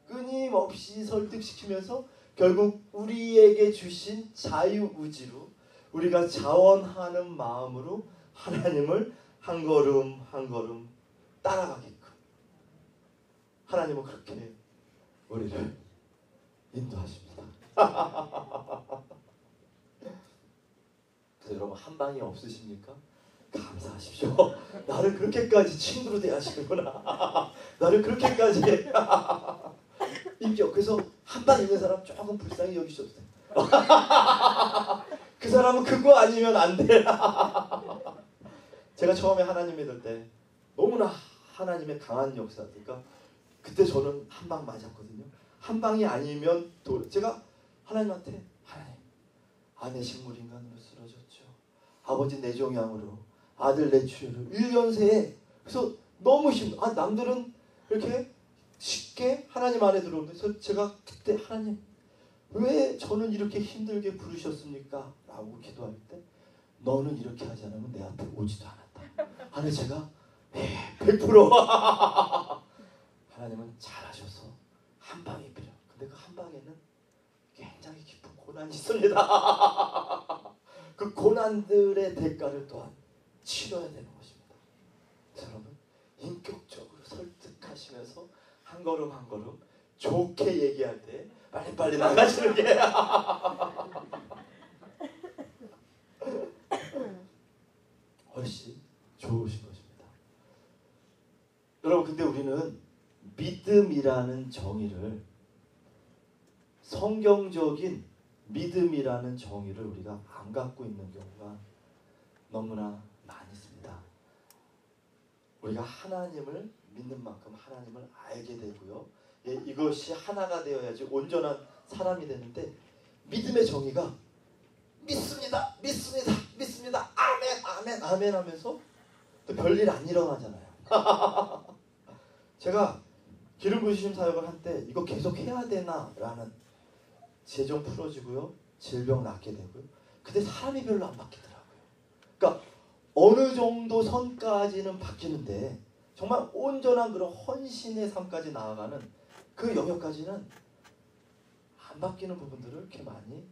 끊임없이 설득시키면서 결국 우리에게 주신 자유의지로 우리가 자원하는 마음으로 하나님을 한 걸음 한 걸음 따라가게끔 하나님은 그렇게 우리를 인도하십니다. 그래서 여러분 한방이 없으십니까? 감사하십시오. 나를 그렇게까지 친구로 대하시는구나. 나를 그렇게까지 인격. 그래서 한방 있는 사람 조금 불쌍히 여기셔도 돼. 그 사람은 그거 아니면 안 돼. 제가 처음에 하나님 믿을 때 너무나 하나님의 강한 역사. 그러니까 그때 저는 한 방 맞았거든요. 한 방이 아니면 제가 하나님한테 하나님 아내 식물인간으로 쓰러졌죠. 아버지 내 종양으로 아들 내 출혈로 1년 새에 그래서 너무 남들은 이렇게 쉽게 하나님 안에 들어오는데 그래서 제가 그때 하나님 왜 저는 이렇게 힘들게 부르셨습니까? 라고 기도할 때 너는 이렇게 하지 않으면 내 앞에 오지도 않았다. 하늘 제가 100% 하나님은 잘하셔서 한 방이 필요. 근데 그 한 방에는 굉장히 깊은 고난이 있습니다. 그 고난들의 대가를 또한 치러야 되는 것입니다. 여러분 인격적으로 설득하시면서 한 걸음 한 걸음 좋게 얘기할 때 빨리빨리 나가시는 게 훨씬 좋으신 것입니다. 여러분 근데 우리는 믿음이라는 정의를 성경적인 믿음이라는 정의를 우리가 안 갖고 있는 경우가 너무나 많이 있습니다. 우리가 하나님을 믿는 만큼 하나님을 알게 되고요. 이것이 하나가 되어야지 온전한 사람이 되는데 믿음의 정의가 믿습니다. 믿습니다. 믿습니다. 아멘 아멘 아멘 하면서 또 별일 안 일어나잖아요. 제가 기름 부으심 사역을 할 때 이거 계속 해야 되나 라는 재정 풀어지고요. 질병 낫게 되고요. 근데 사람이 별로 안 바뀌더라고요. 그러니까 어느 정도 선까지는 바뀌는데 정말 온전한 그런 헌신의 삶까지 나아가는 그 영역까지는 안 바뀌는 부분들을 이렇게 많이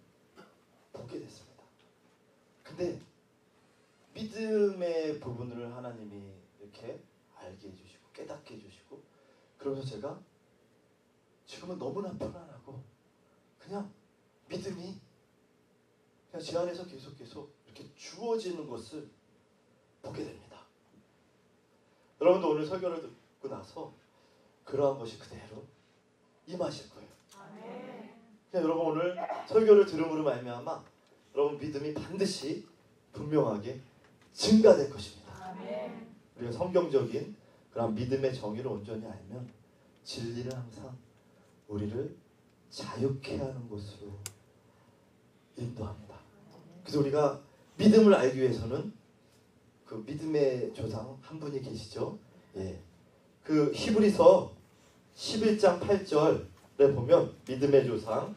보게 됐습니다. 근데 믿음의 부분을 하나님이 이렇게 알게 해주시고 깨닫게 해주시고 그러면서 제가 지금은 너무나 편안하고 그냥 믿음이 그냥 제 안에서 계속 이렇게 주어지는 것을 보게 됩니다. 여러분도 오늘 설교를 듣고 나서 그러한 것이 그대로 임하실 거예요. 그냥 여러분 오늘 설교를 들음으로 말미암아 여러분 믿음이 반드시 분명하게 증가될 것입니다. 우리가 성경적인 그런 믿음의 정의를 온전히 알면 진리는 항상 우리를 자유케 하는 것으로 인도합니다. 그래서 우리가 믿음을 알기 위해서는 그 믿음의 조상 한 분이 계시죠. 그 히브리서 11장 8절에 보면 믿음의 조상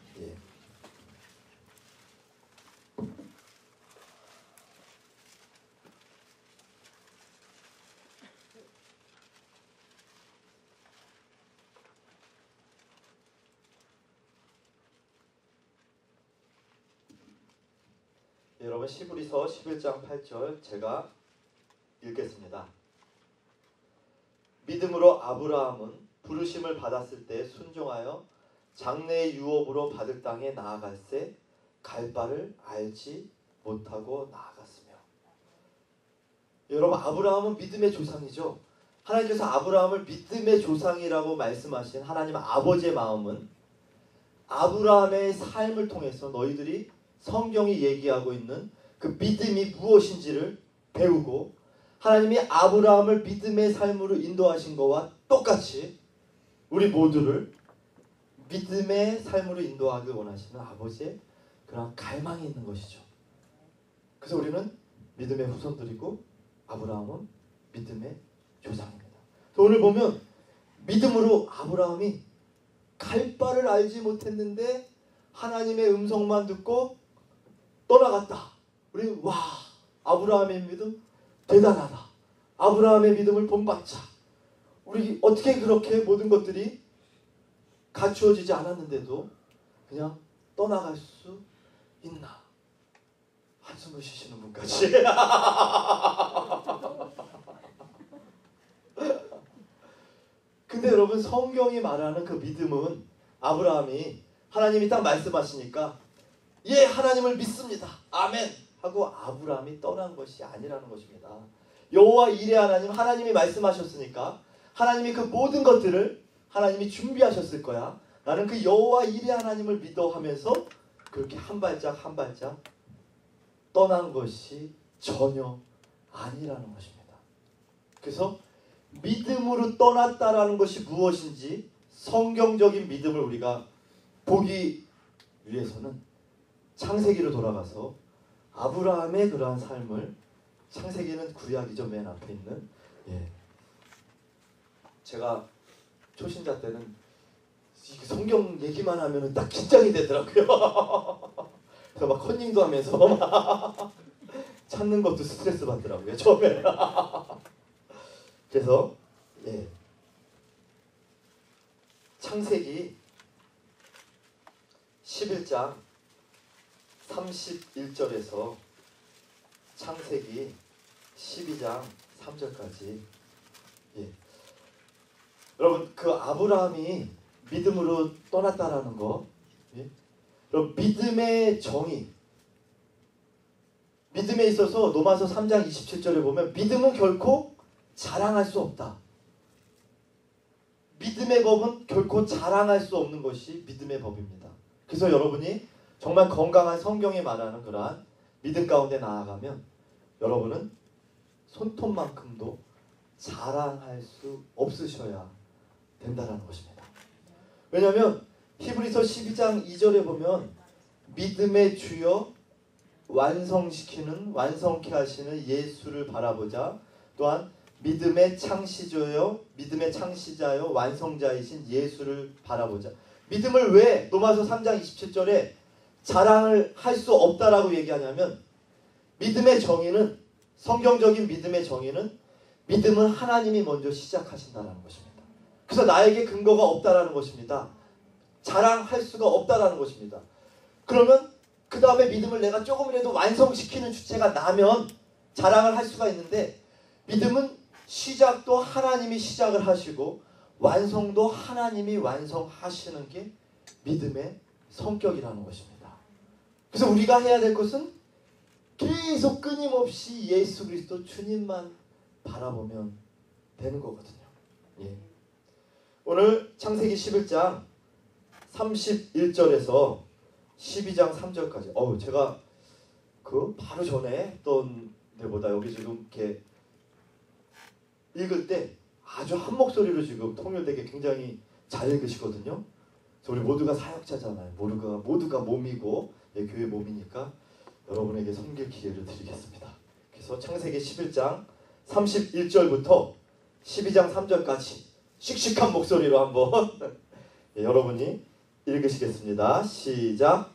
여러분 히브리서 11장 8절 제가 읽겠습니다. 믿음으로 아브라함은 부르심을 받았을 때 순종하여 장래의 유업으로 받을 땅에 나아갈새 갈 바를 알지 못하고 나아갔으며. 여러분 아브라함은 믿음의 조상이죠. 하나님께서 아브라함을 믿음의 조상이라고 말씀하신 하나님 아버지의 마음은 아브라함의 삶을 통해서 너희들이 성경이 얘기하고 있는 그 믿음이 무엇인지를 배우고 하나님이 아브라함을 믿음의 삶으로 인도하신 것과 똑같이 우리 모두를 믿음의 삶으로 인도하기 원하시는 아버지의 그런 갈망이 있는 것이죠. 그래서 우리는 믿음의 후손들이고 아브라함은 믿음의 조상입니다. 오늘 보면 믿음으로 아브라함이 갈 바를 알지 못했는데 하나님의 음성만 듣고 떠나갔다. 우리는 와 아브라함의 믿음 대단하다. 아브라함의 믿음을 본받자. 우리 어떻게 그렇게 모든 것들이 갖추어지지 않았는데도 그냥 떠나갈 수 있나. 한숨을 쉬시는 분까지. 근데 여러분 성경이 말하는 그 믿음은 아브라함이 하나님이 딱 말씀하시니까 예 하나님을 믿습니다. 아멘 하고 아브라함이 떠난 것이 아니라는 것입니다. 여호와 이레 하나님, 하나님이 말씀하셨으니까 하나님이 그 모든 것들을 하나님이 준비하셨을 거야. 나는 그 여호와 이레 하나님을 믿어 하면서 그렇게 한 발짝 한 발짝 떠난 것이 전혀 아니라는 것입니다. 그래서 믿음으로 떠났다라는 것이 무엇인지 성경적인 믿음을 우리가 보기 위해서는 창세기로 돌아가서 아브라함의 그러한 삶을, 창세기는 구약이죠. 맨 앞에 있는. 제가 초신자 때는 성경 얘기만 하면은 딱 긴장이 되더라고요. 그래서 막 컨닝도 하면서 막 찾는 것도 스트레스 받더라고요. 처음에. 그래서 창세기 11장 31절에서 창세기 12장 3절까지 여러분, 그 아브라함이 믿음으로 떠났다라는 거, 여러분, 믿음의 정의, 믿음에 있어서 로마서 3장 27절에 보면 믿음은 결코 자랑할 수 없다. 믿음의 법은 결코 자랑할 수 없는 것이 믿음의 법입니다. 그래서 여러분이 정말 건강한 성경에 말하는 그러한 믿음 가운데 나아가면 여러분은 손톱만큼도 자랑할 수 없으셔야 된다는 것입니다. 왜냐하면 히브리서 12장 2절에 보면 믿음의 주여 완성시키는, 완성케 하시는 예수를 바라보자. 또한 믿음의 창시자여 완성자이신 예수를 바라보자. 믿음을 왜 로마서 3장 27절에 자랑을 할 수 없다라고 얘기하냐면, 믿음의 정의는, 성경적인 믿음의 정의는 믿음은 하나님이 먼저 시작하신다는 것입니다. 그래서 나에게 근거가 없다라는 것입니다. 자랑할 수가 없다라는 것입니다. 그러면 그 다음에 믿음을 내가 조금이라도 완성시키는 주체가 나면 자랑을 할 수가 있는데, 믿음은 시작도 하나님이 시작을 하시고 완성도 하나님이 완성하시는 게 믿음의 성격이라는 것입니다. 그래서 우리가 해야 될 것은 계속 끊임없이 예수 그리스도 주님만 바라보면 되는 거거든요. 오늘 창세기 11장 31절에서 12장 3절까지 제가 그 바로 전에 했던 데보다 여기 지금 이렇게 읽을 때 아주 한 목소리로 지금 통일되게 굉장히 잘 읽으시거든요. 그래서 우리 모두가 사역자잖아요. 모두가 몸이고 교회 몸이니까 여러분에게 섬길 기회를 드리겠습니다. 그래서 창세기 11장 31절부터 12장 3절까지 씩씩한 목소리로 한번 여러분이 읽으시겠습니다. 시작.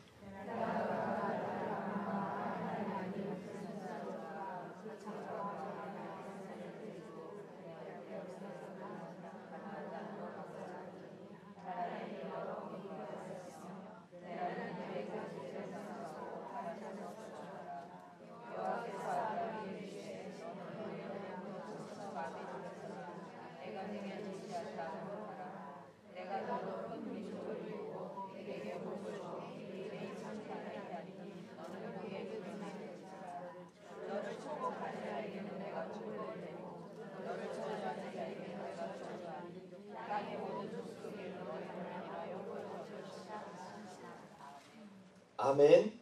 아멘.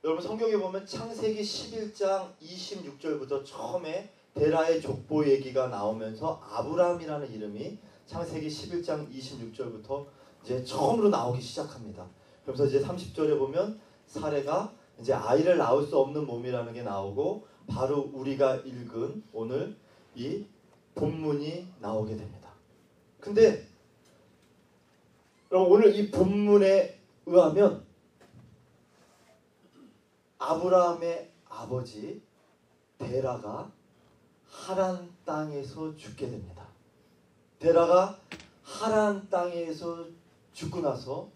여러분, 성경에 보면 창세기 11장 26절부터 처음에 데라의 족보 얘기가 나오면서 아브라함이라는 이름이 창세기 11장 26절부터 이제 처음으로 나오기 시작합니다. 그러면서 이제 30절에 보면 사레가 이제 아이를 낳을 수 없는 몸이라는 게 나오고 바로 우리가 읽은 오늘 이 본문이 나오게 됩니다. 근데 여러분, 오늘 이 본문에 의하면 아브라함의 아버지 데라가 하란 땅에서 죽게 됩니다. 데라가 하란 땅에서 죽고 나서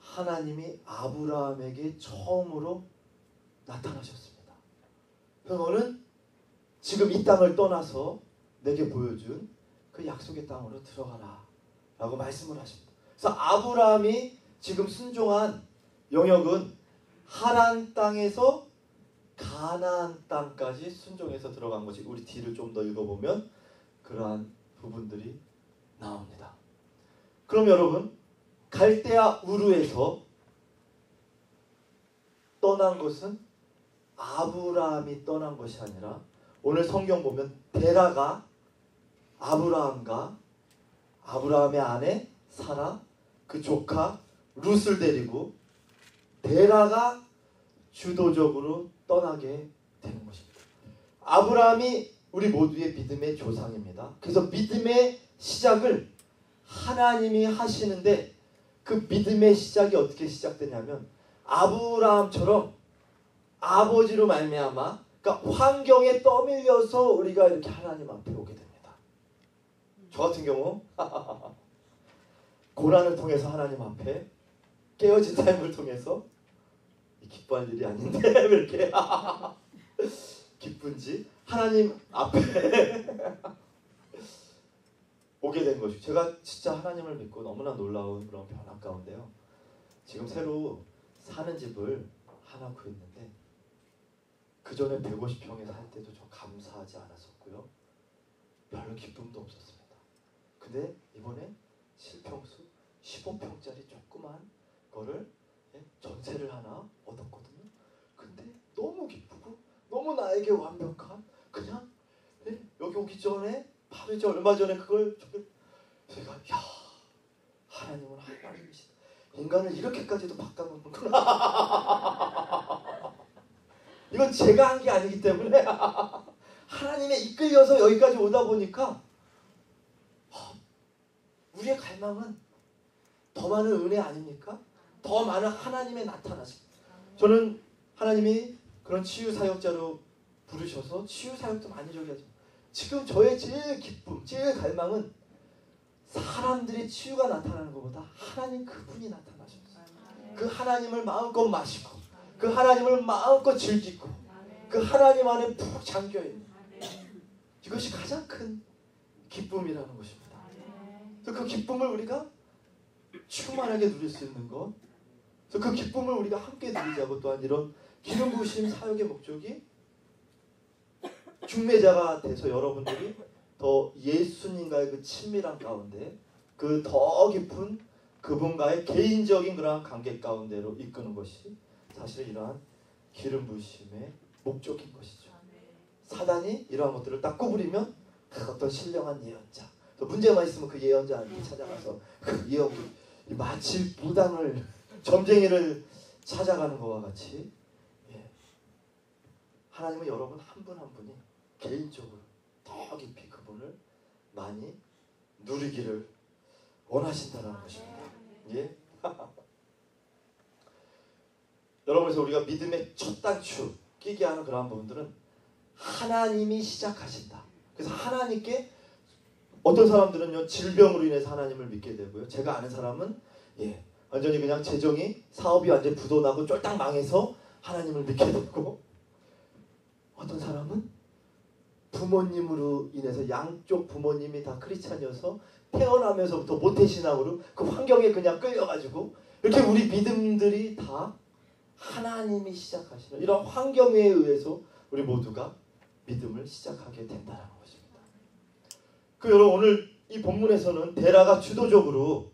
하나님이 아브라함에게 처음으로 나타나셨습니다. 너는 지금 이 땅을 떠나서 내게 보여준 그 약속의 땅으로 들어가라 라고 말씀을 하십니다. 그래서 아브라함이 지금 순종한 영역은 하란 땅에서 가나안 땅까지 순종해서 들어간 것이, 우리 뒤를 좀 더 읽어보면 그러한 부분들이 나옵니다. 그럼 여러분, 갈대아 우르에서 떠난 것은 아브라함이 떠난 것이 아니라, 오늘 성경 보면 데라가 아브라함과 아브라함의 아내 사라, 그 조카 룻을 데리고 데라가 주도적으로 떠나게 되는 것입니다. 아브라함이 우리 모두의 믿음의 조상입니다. 그래서 믿음의 시작을 하나님이 하시는데, 그 믿음의 시작이 어떻게 시작되냐면 아브라함처럼 아버지로 말미암아, 그러니까 환경에 떠밀려서 우리가 이렇게 하나님 앞에 오게 됩니다. 저 같은 경우 고난을 통해서 하나님 앞에, 깨어진 삶을 통해서, 기뻐할 일이 아닌데 왜 이렇게 기쁜지, 하나님 앞에 오게 된 것이, 제가 진짜 하나님을 믿고 너무나 놀라운 그런 변화 가운데요, 지금 새로 사는 집을 하나 구했는데, 그 전에 150평에 살 때도 저 감사하지 않았었고요, 별로 기쁨도 없었습니다. 근데 이번에 7평수 15평짜리 조그만 거를 전세를 하나 얻었거든요. 근데 너무 기쁘고 너무 나에게 완벽한, 그냥 여기 오기 전에 바로 이제 얼마 전에 그걸 제가, 야, 하나님은 하나님이시다. 인간을 이렇게까지도 바꿔놓는구나. 이건 제가 한 게 아니기 때문에 하나님에 이끌려서 여기까지 오다 보니까, 우리의 갈망은 더 많은 은혜 아닙니까? 더 많은 하나님의 나타나심. 저는 하나님이 그런 치유 사역자로 부르셔서 치유 사역도 많이 저기 하죠. 지금 저의 제일 기쁨, 제일 갈망은 사람들의 치유가 나타나는 것보다 하나님 그분이 나타나셨어요. 그 하나님을 마음껏 마시고, 그 하나님을 마음껏 즐기고, 그 하나님 안에 푹 잠겨있는, 이것이 가장 큰 기쁨이라는 것입니다. 그래서 그 기쁨을 우리가 충만하게 누릴 수 있는 것, 그래서 그 기쁨을 우리가 함께 누리자고, 또한 이런 기름 부으심 사역의 목적이 중매자가 돼서 여러분들이 더 예수님과의 그 친밀한 가운데, 그 더 깊은 그분과의 개인적인 그러한 관계 가운데로 이끄는 것이 사실 이러한 기름 부으심의 목적인 것이죠. 사단이 이러한 것들을 딱 구부리면 어떤 신령한 예언자, 또 문제만 있으면 그 예언자한테 찾아가서 그 예언, 마치 무당을, 점쟁이를 찾아가는 것과 같이, 하나님은 여러분 한 분 한 분이 개인적으로 더 깊이 그분을 많이 누리기를 원하신다는 것입니다. 예? 여러분에서 우리가 믿음의 첫 단추 끼게 하는 그러한 부분들은 하나님이 시작하신다. 그래서 하나님께, 어떤 사람들은요 질병으로 인해서 하나님을 믿게 되고요, 제가 아는 사람은 완전히 그냥 재정이, 사업이 완전히 부도나고 쫄딱 망해서 하나님을 믿게 되고, 어떤 사람은 부모님으로 인해서, 양쪽 부모님이 다 크리스찬이어서 태어나면서부터 모태신앙으로 그 환경에 그냥 끌려가지고, 이렇게 우리 믿음들이 다 하나님이 시작하시는 이런 환경에 의해서 우리 모두가 믿음을 시작하게 된다는 것입니다. 그 여러분, 오늘 이 본문에서는 데라가 주도적으로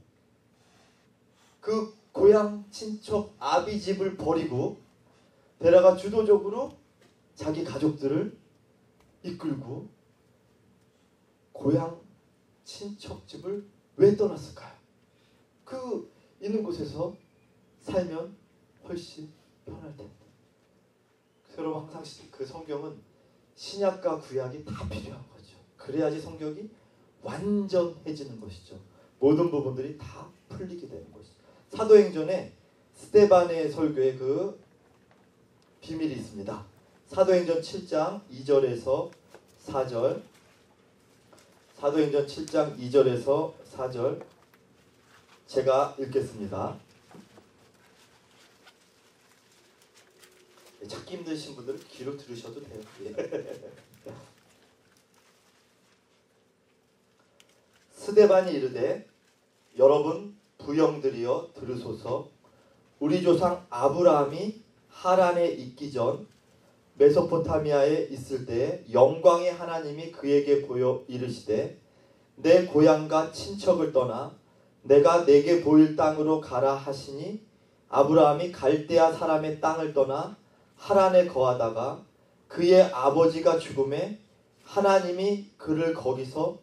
그 고향 친척 아비집을 버리고, 데라가 주도적으로 자기 가족들을 이끌고 고향 친척집을 왜 떠났을까요? 그 있는 곳에서 살면 훨씬 편할 텐데. 여러분, 항상 그 성경은 신약과 구약이 다 필요한 거죠. 그래야지 성경이 완전해지는 것이죠. 모든 부분들이 다 풀리게 되는 것이죠. 사도행전에 스데반의 설교에 그 비밀이 있습니다. 사도행전 7장 2절에서 4절, 사도행전 7장 2절에서 4절 제가 읽겠습니다. 찾기 힘드신 분들은 귀로 들으셔도 돼요. 스데반이 이르되, 여러분 부형들이여 들으소서. 우리 조상 아브라함이 하란에 있기 전 메소포타미아에 있을 때 영광의 하나님이 그에게 보여 이르시되 내 고향과 친척을 떠나 내가 내게 보일 땅으로 가라 하시니 아브라함이 갈대아 사람의 땅을 떠나 하란에 거하다가 그의 아버지가 죽음에 하나님이 그를 거기서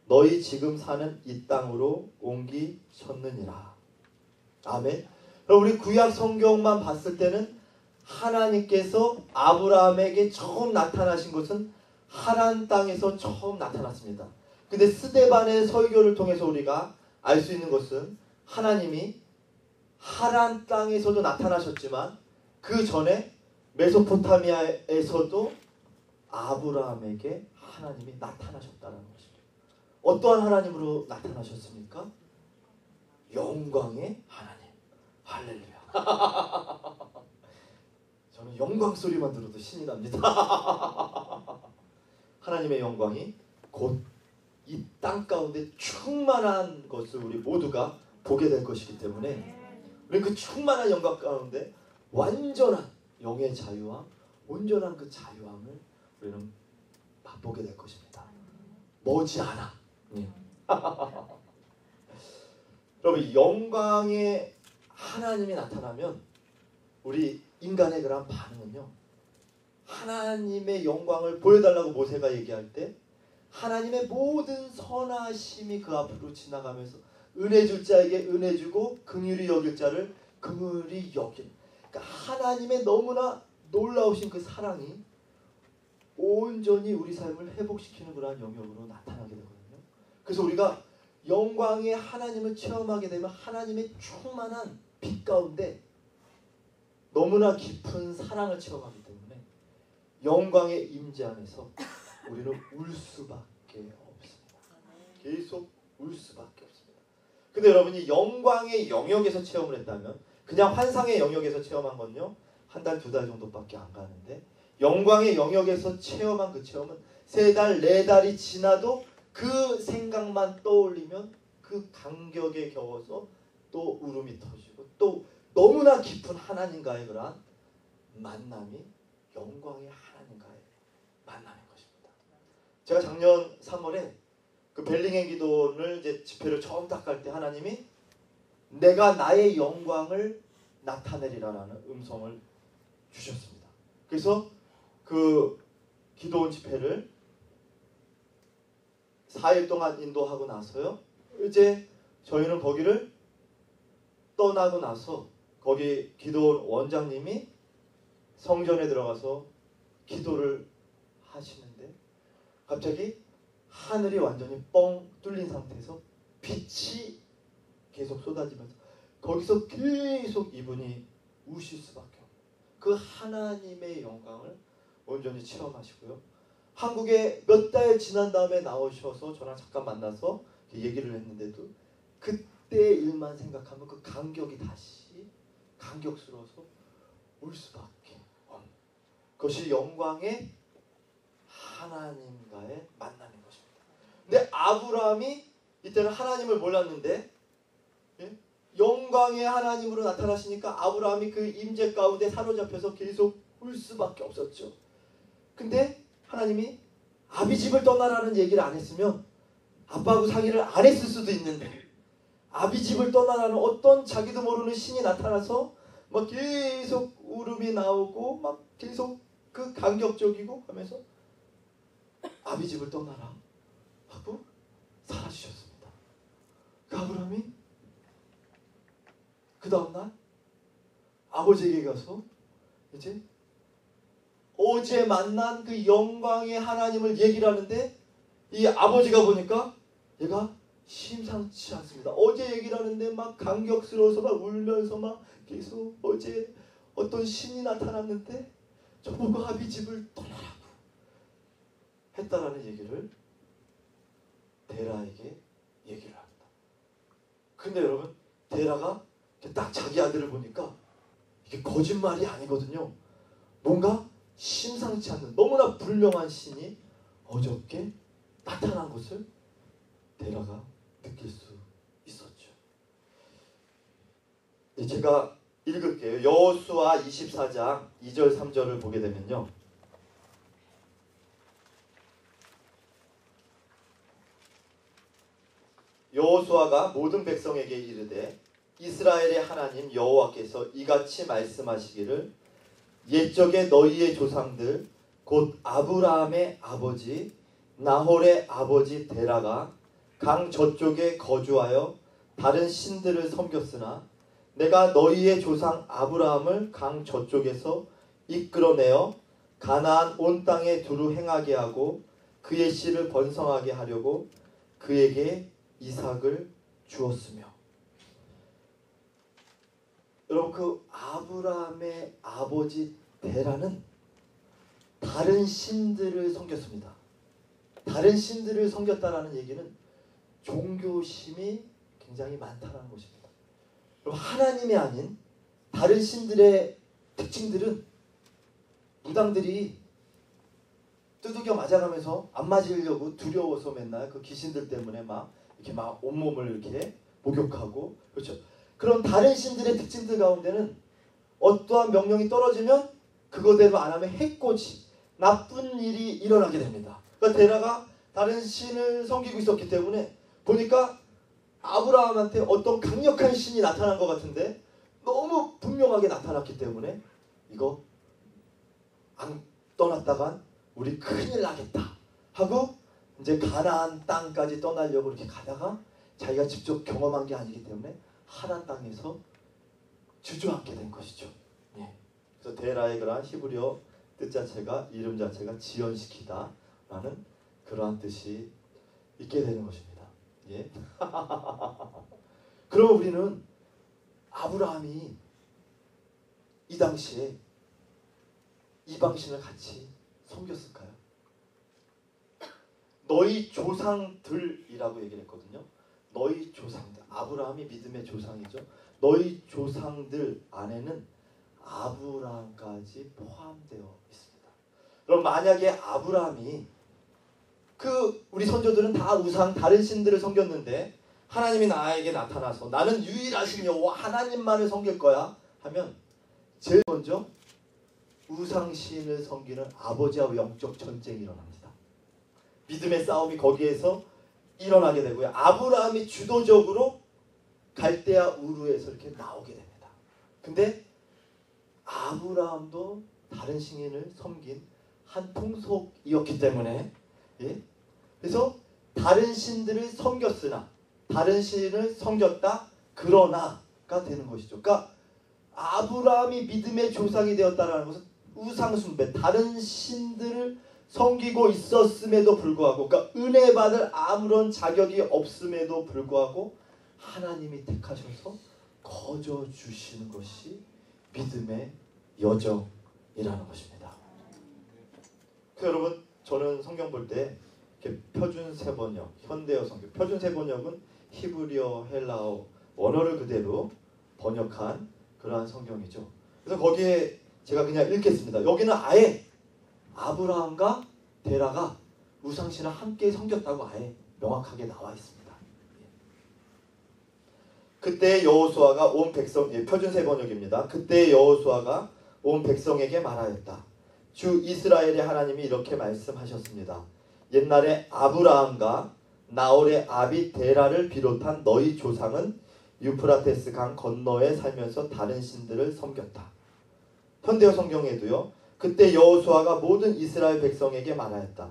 너희 지금 사는 이 땅으로 옮기셨느니라. 아멘. 우리 구약 성경만 봤을 때는 하나님께서 아브라함에게 처음 나타나신 것은 하란 땅에서 처음 나타났습니다. 근데 스데반의 설교를 통해서 우리가 알 수 있는 것은 하나님이 하란 땅에서도 나타나셨지만 그 전에 메소포타미아에서도 아브라함에게 하나님이 나타나셨다는 것입니다. 어떠한 하나님으로 나타나셨습니까? 영광의 하나님. 할렐루야. 저는 영광 소리만 들어도 신이 납니다. 하나님의 영광이 곧 이 땅 가운데 충만한 것을 우리 모두가 보게 될 것이기 때문에 우리 그 충만한 영광 가운데 완전한 영의 자유와 온전한 그 자유함을 우리는 맛보게 될 것입니다. 머지않아. 여러분, 영광의 하나님이 나타나면 우리 인간의 그런 반응은요, 하나님의 영광을 보여달라고 모세가 얘기할 때 하나님의 모든 선하심이 그 앞으로 지나가면서 은혜 줄 자에게 은혜 주고 긍휼히 여길 자를 긍휼히 여길, 그러니까 하나님의 너무나 놀라우신 그 사랑이 온전히 우리 삶을 회복시키는 그러한 영역으로 나타나게 되거든요. 그래서 우리가 영광의 하나님을 체험하게 되면 하나님의 충만한 빛 가운데 너무나 깊은 사랑을 체험하기 때문에 영광의 임재 안에서 우리는 울 수밖에 없습니다. 계속 울 수밖에 없습니다. 근데 여러분이 영광의 영역에서 체험을 했다면, 그냥 환상의 영역에서 체험한 건요, 한 달, 두 달 정도밖에 안 가는데, 영광의 영역에서 체험한 그 체험은 3달, 4달이 지나도 그 생각만 떠올리면 그 감격에 겨워서 또 울음이 터지고 또 너무나 깊은 하나님과의 그러한 만남이 영광의 하나님과의 만남인 것입니다. 제가 작년 3월에 그 벨링햄 기도를 이제 집회를 처음 딱 갈 때 하나님이 내가 나의 영광을 나타내리라라는 음성을 주셨습니다. 그래서 그 기도원 집회를 4일 동안 인도하고 나서요, 이제 저희는 거기를 떠나고 나서 거기 기도원 원장님이 성전에 들어가서 기도를 하시는데 갑자기 하늘이 완전히 뻥 뚫린 상태에서 빛이 계속 쏟아지면서 거기서 계속 이분이 우실 수밖에 없는 그 하나님의 영광을 온전히 체험하시고요. 한국에 몇 달 지난 다음에 나오셔서 저랑 잠깐 만나서 얘기를 했는데도 그때 일만 생각하면 그 감격이 다시 감격스러워서 울 수밖에 없는 그것이 영광의 하나님과의 만남인 것입니다. 근데 아브라함이 이때는 하나님을 몰랐는데 영광의 하나님으로 나타나시니까 아브라함이 그 임재 가운데 사로잡혀서 계속 울 수밖에 없었죠. 근데 하나님이 아비집을 떠나라는 얘기를 안 했으면 아빠하고 상의를 안 했을 수도 있는데 아비집을 떠나라는 어떤 자기도 모르는 신이 나타나서 막 계속 울음이 나오고 막 계속 그 감격적이고 하면서 아비집을 떠나라 하고 사라지셨습니다. 그 아브라함이 그 다음날 아버지에게 가서 이제 어제 만난 그 영광의 하나님을 얘기를 하는데 이 아버지가 보니까 얘가 심상치 않습니다. 어제 얘기를 하는데 막 감격스러워서 막 울면서 막 계속 어제 어떤 신이 나타났는데 저보고 아비집을 떠나라고 했다라는 얘기를 데라에게 얘기를 합니다. 근데 여러분, 데라가 딱 자기 아들을 보니까 이게 거짓말이 아니거든요. 뭔가 심상치 않는 너무나 불명한 신이 어저께 나타난 것을 데라가 느낄 수 있었죠. 제가 읽을게요. 여호수아 24장 2절 3절을 보게 되면요, 여호수아가 모든 백성에게 이르되 이스라엘의 하나님 여호와께서 이같이 말씀하시기를 옛적에 너희의 조상들 곧 아브라함의 아버지 나홀의 아버지 데라가 강 저쪽에 거주하여 다른 신들을 섬겼으나 내가 너희의 조상 아브라함을 강 저쪽에서 이끌어내어 가나안 온 땅에 두루 행하게 하고 그의 씨를 번성하게 하려고 그에게 이삭을 주었으며. 여러분, 그 아브라함의 아버지 데라는 다른 신들을 섬겼습니다. 다른 신들을 섬겼다라는 얘기는 종교심이 굉장히 많다는 것입니다. 그럼 하나님이 아닌 다른 신들의 특징들은 무당들이 두들겨 맞아가면서 안 맞으려고 두려워서 맨날 그 귀신들 때문에 막 이렇게 막 온몸을 이렇게 목욕하고, 그렇죠. 그런 다른 신들의 특징들 가운데는 어떠한 명령이 떨어지면 그거대로 안 하면 해코지 나쁜 일이 일어나게 됩니다. 그러니까 데라가 다른 신을 섬기고 있었기 때문에 보니까 아브라함한테 어떤 강력한 신이 나타난 것 같은데 너무 분명하게 나타났기 때문에 이거 안 떠났다간 우리 큰일 나겠다 하고 이제 가나안 땅까지 떠나려고 이렇게 가다가 자기가 직접 경험한 게 아니기 때문에 하란 땅에서 주저앉게 된 것이죠. 예. 그래서 데라의 그러한 히브리어 뜻 자체가, 이름 자체가 지연시키다 라는 그러한 뜻이 있게 되는 것입니다. 예. 그럼 우리는 아브라함이 이 당시에 이방신을 같이 섬겼을까요? 너희 조상들이라고 얘기를 했거든요. 너희 조상들, 아브라함이 믿음의 조상이죠. 너희 조상들 안에는 아브라함까지 포함되어 있습니다. 그럼 만약에 아브라함이 우리 선조들은 다 우상 다른 신들을 섬겼는데 하나님이 나에게 나타나서 나는 유일하신 여호와 하나님만을 섬길 거야 하면 제일 먼저 우상신을 섬기는 아버지와 영적 전쟁이 일어납니다. 믿음의 싸움이 거기에서 일어나게 되고요. 아브라함이 주도적으로 갈대아 우르에서 이렇게 나오게 됩니다. 근데 아브라함도 다른 신을 섬긴 한 통속이었기 때문에, 예? 그래서 다른 신들을 섬겼으나 다른 신을 섬겼다 그러나가 되는 것이죠. 그러니까 아브라함이 믿음의 조상이 되었다는 것은 우상 숭배, 다른 신들을 섬기고 있었음에도 불구하고, 그러니까 은혜 받을 아무런 자격이 없음에도 불구하고 하나님이 택하셔서 거저 주시는 것이 믿음의 여정이라는 것입니다. 여러분, 저는 성경 볼 때 표준 세번역, 현대어 성경, 표준 세번역은 히브리어, 헬라어 원어를 그대로 번역한 그러한 성경이죠. 그래서 거기에 제가 그냥 읽겠습니다. 여기는 아예 아브라함과 데라가 우상신을 함께 섬겼다고 아예 명확하게 나와 있습니다. 그때 여호수아가 온 백성, 표준 세번역입니다. 그때 여호수아가 온 백성에게 말하였다. 주 이스라엘의 하나님이 이렇게 말씀하셨습니다. 옛날에 아브라함과 나홀의 아비 데라를 비롯한 너희 조상은 유프라테스 강 건너에 살면서 다른 신들을 섬겼다. 현대어 성경에도요. 그때 여호수아가 모든 이스라엘 백성에게 말하였다.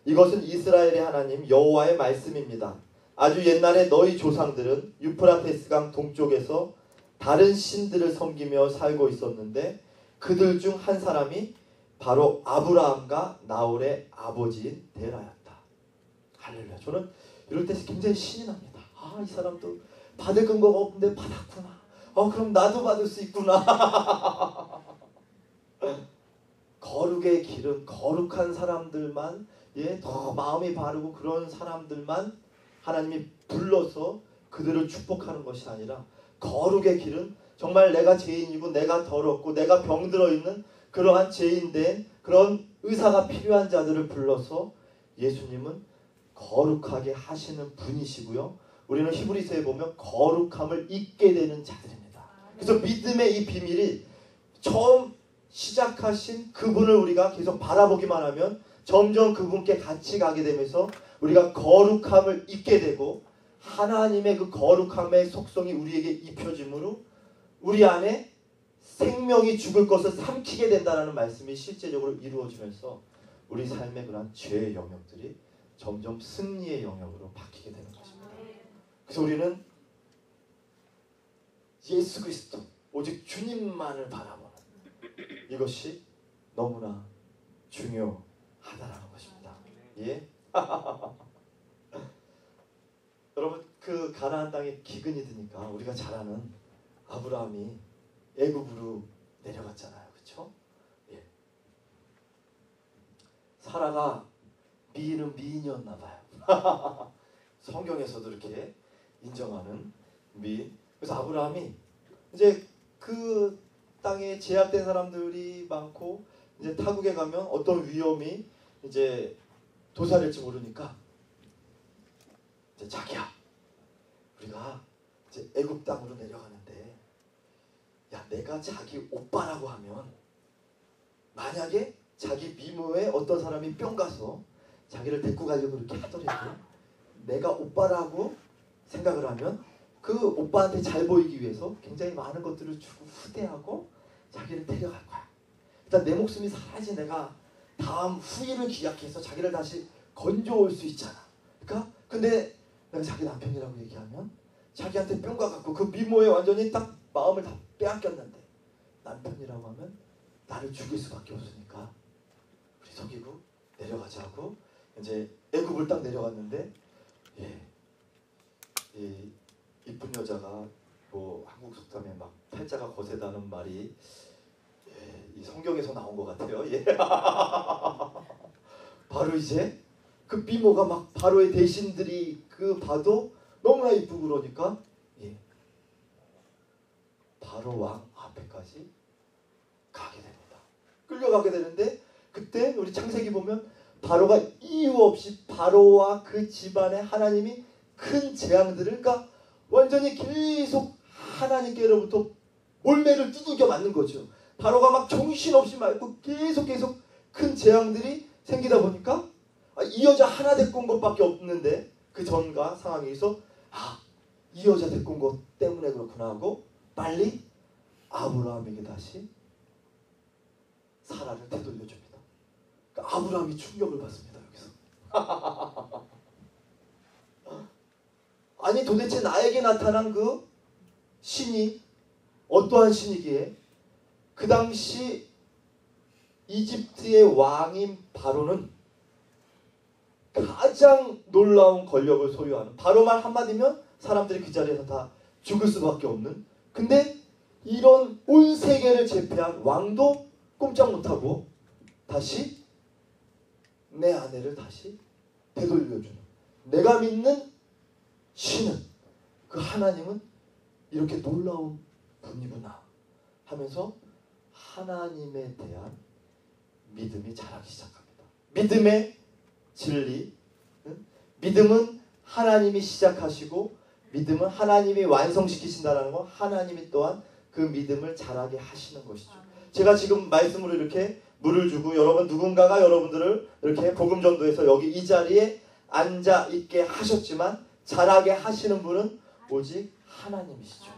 이것은 이스라엘의 하나님 여호와의 말씀입니다. 아주 옛날에 너희 조상들은 유프라테스 강 동쪽에서 다른 신들을 섬기며 살고 있었는데 그들 중 한 사람이 바로 아브라함과 나홀의 아버지인 데라였다. 할렐루야. 저는 이럴 때 굉장히 신이 납니다. 이 사람도 받을 근거가 없는데 받았구나. 그럼 나도 받을 수 있구나. 거룩의 길은 거룩한 사람들만, 더 마음이 바르고 그런 사람들만 하나님이 불러서 그들을 축복하는 것이 아니라, 거룩의 길은 정말 내가 죄인이고 내가 더럽고 내가 병들어 있는 그러한 죄인된 그런 의사가 필요한 자들을 불러서 예수님은 거룩하게 하시는 분이시고요. 우리는 히브리서에 보면 거룩함을 잊게 되는 자들입니다. 그래서 믿음의 이 비밀이 처음 시작하신 그분을 우리가 계속 바라보기만 하면 점점 그분께 같이 가게 되면서 우리가 거룩함을 잊게 되고 하나님의 그 거룩함의 속성이 우리에게 입혀짐으로 우리 안에 생명이 죽을 것을 삼키게 된다는 말씀이 실제적으로 이루어지면서 우리 삶의 그런 죄의 영역들이 점점 승리의 영역으로 바뀌게 되는 것입니다. 그래서 우리는 예수 그리스도 오직 주님만을 바라보는 이것이 너무나 중요하다라는 것입니다. 예? 여러분 그 가나안 땅에 기근이 드니까 우리가 잘 아는 아브라함이 애굽으로 내려갔잖아요. 그렇죠? 예. 사라가 미인은 미인이었나 봐요. 성경에서도 이렇게 인정하는 미인. 그래서 아브라함이 이제 그 땅에 제약된 사람들이 많고 이제 타국에 가면 어떤 위험이 이제 도사릴지 모르니까 이제 자기야 우리가 이제 애굽 땅으로 내려가는데 야 내가 자기 오빠라고 하면 만약에 자기 미모에 어떤 사람이 뿅 가서 자기를 데리고 가려고 이렇게 하더라도 내가 오빠라고 생각을 하면 그 오빠한테 잘 보이기 위해서 굉장히 많은 것들을 주고 후대하고 자기를 데려갈 거야. 일단 내 목숨이 살아야지 내가 다음 후일을 기약해서 자기를 다시 건져올 수 있잖아. 그러니까 근데 내가 자기 남편이라고 얘기하면 자기한테 뿅 가갖고 그 미모에 완전히 딱 마음을 다 빼앗겼는데 남편이라고 하면 나를 죽일 수밖에 없으니까 우리 속이고 내려가자고 이제 애굽을 딱 내려갔는데 이 이쁜 여자가 뭐 한국 속담에 막 팔자가 거세다는 말이 이 성경에서 나온 것 같아요. 바로 이제 그 미모가 막 바로의 대신들이 그 봐도 너무나 이쁘고 그러니까 바로 왕 앞에까지 가게 됩니다. 끌려가게 되는데 그때 우리 창세기 보면 바로가 이유 없이 바로와 그 집안에 하나님이 큰 재앙들을 그러니까 완전히 계속 하나님께로부터 몰매를 두들겨 맞는 거죠. 바로가 막 정신없이 말고 계속 큰 재앙들이 생기다 보니까 이 여자 하나 데리고 온 것밖에 없는데 그 전과 상황에서 이 여자 데리고 온 것 때문에 그렇구나 하고 빨리 아브라함에게 다시 사라를 되돌려줍니다. 그러니까 아브라함이 충격을 받습니다. 여기서. 아니 도대체 나에게 나타난 그 신이 어떠한 신이기에 그 당시 이집트의 왕인 바로는 가장 놀라운 권력을 소유하는 바로만 한마디면 사람들이 그 자리에서 다 죽을 수밖에 없는 근데 이런 온 세계를 제패한 왕도 꼼짝 못하고 다시 내 아내를 다시 되돌려주는 내가 믿는 신은 그 하나님은 이렇게 놀라운 분이구나 하면서 하나님에 대한 믿음이 자라기 시작합니다. 믿음의 진리 믿음은 하나님이 시작하시고 믿음은 하나님이 완성시키신다는 거 하나님이 또한 그 믿음을 자라게 하시는 것이죠. 제가 지금 말씀으로 이렇게 물을 주고 여러분 누군가가 여러분들을 이렇게 복음 전도해서 여기 이 자리에 앉아 있게 하셨지만 자라게 하시는 분은 오직 하나님이시죠.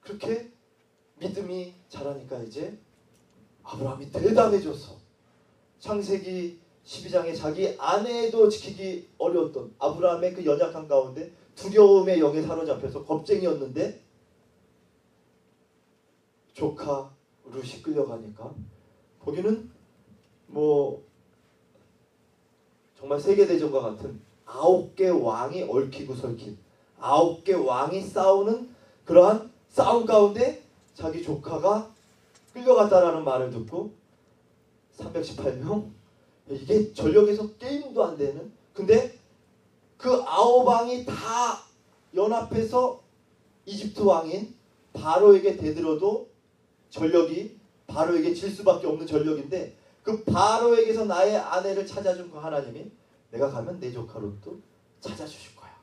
그렇게 믿음이 자라니까 이제 아브라함이 대담해져서 창세기 12장에 자기 아내도 지키기 어려웠던 아브라함의 그 연약한 가운데 두려움의 영에 사로잡혀서 겁쟁이였는데 조카 룻이 끌려가니까 거기는 뭐 정말 세계대전과 같은 9개 왕이 얽히고 설킨 9개 왕이 싸우는 그러한 싸움 가운데 자기 조카가 끌려갔다라는 말을 듣고 318명 이게 전력에서 게임도 안 되는 근데 그 9왕이 다 연합해서 이집트 왕인 바로에게 대들어도 전력이 바로에게 질 수밖에 없는 전력인데 그 바로에게서 나의 아내를 찾아준 그 하나님이 내가 가면 내 조카 롯도 찾아주실 거야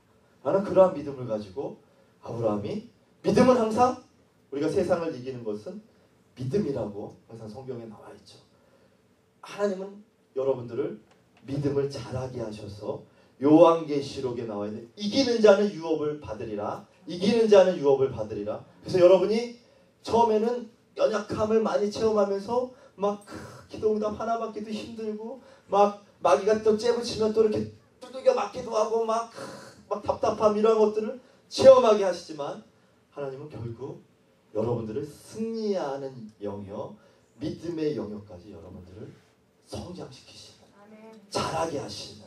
라는 그러한 믿음을 가지고 아브라함이 믿음은 항상 우리가 세상을 이기는 것은 믿음이라고 항상 성경에 나와 있죠. 하나님은 여러분들을 믿음을 자라게 하셔서 요한계시록에 나와 있는 이기는 자는 유업을 받으리라. 이기는 자는 유업을 받으리라. 그래서 여러분이 처음에는 연약함을 많이 체험하면서 막 기도응답 하나 받기도 힘들고 막 마귀가 또 째붙이면 또 이렇게 두들겨 맞기도 하고 막 답답함 이런 것들을 체험하게 하시지만 하나님은 결국 여러분들을 승리하는 영역, 믿음의 영역까지 여러분들을 성장시키시는, 자라게 하시는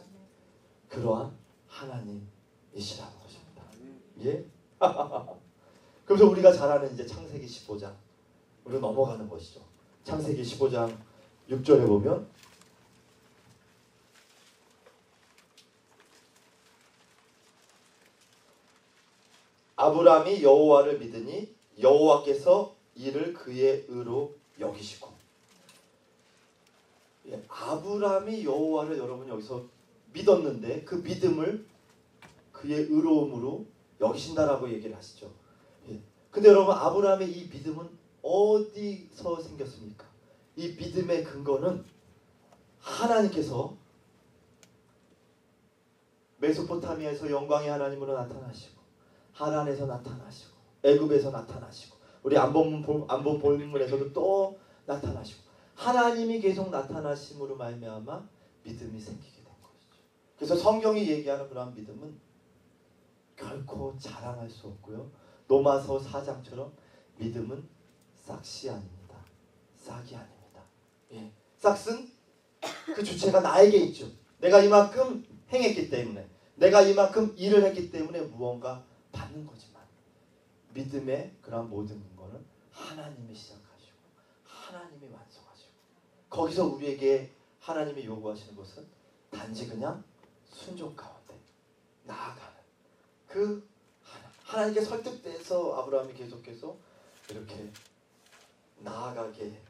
그러한 하나님이시라는 것입니다. 예? 그래서 우리가 잘 아는 이제 창세기 15장 우리로 넘어가는 것이죠. 창세기 15장 6절에 보면 아브라함이 여호와를 믿으니 여호와께서 이를 그의 의로 여기시고. 예, 아브라함이 여호와를 여러분이 여기서 믿었는데 그 믿음을 그의 의로움으로 여기신다라고 얘기를 하시죠. 예. 근데 여러분 아브라함의 이 믿음은 어디서 생겼습니까? 이 믿음의 근거는 하나님께서 메소포타미아에서 영광의 하나님으로 나타나시고 하란에서 나타나시고 애굽에서 나타나시고 우리 안본 본문에서도 또 나타나시고 하나님이 계속 나타나심으로 말미암아 믿음이 생기게 된 것이죠. 그래서 성경이 얘기하는 그러한 믿음은 결코 자랑할 수 없고요. 로마서 4장처럼 믿음은 싹이 아닙니다. 싹이 아닙니다. 예. 싹은 그 주체가 나에게 있죠. 내가 이만큼 행했기 때문에 내가 이만큼 일을 했기 때문에 무언가 받는 거지만 믿음의 그런 모든 근거는 하나님이 시작하시고 하나님이 완성하시고 거기서 우리에게 하나님이 요구하시는 것은 단지 그냥 순종 가운데 나아가는 그 하나님께 설득돼서 아브라함이 계속해서 이렇게 나아가게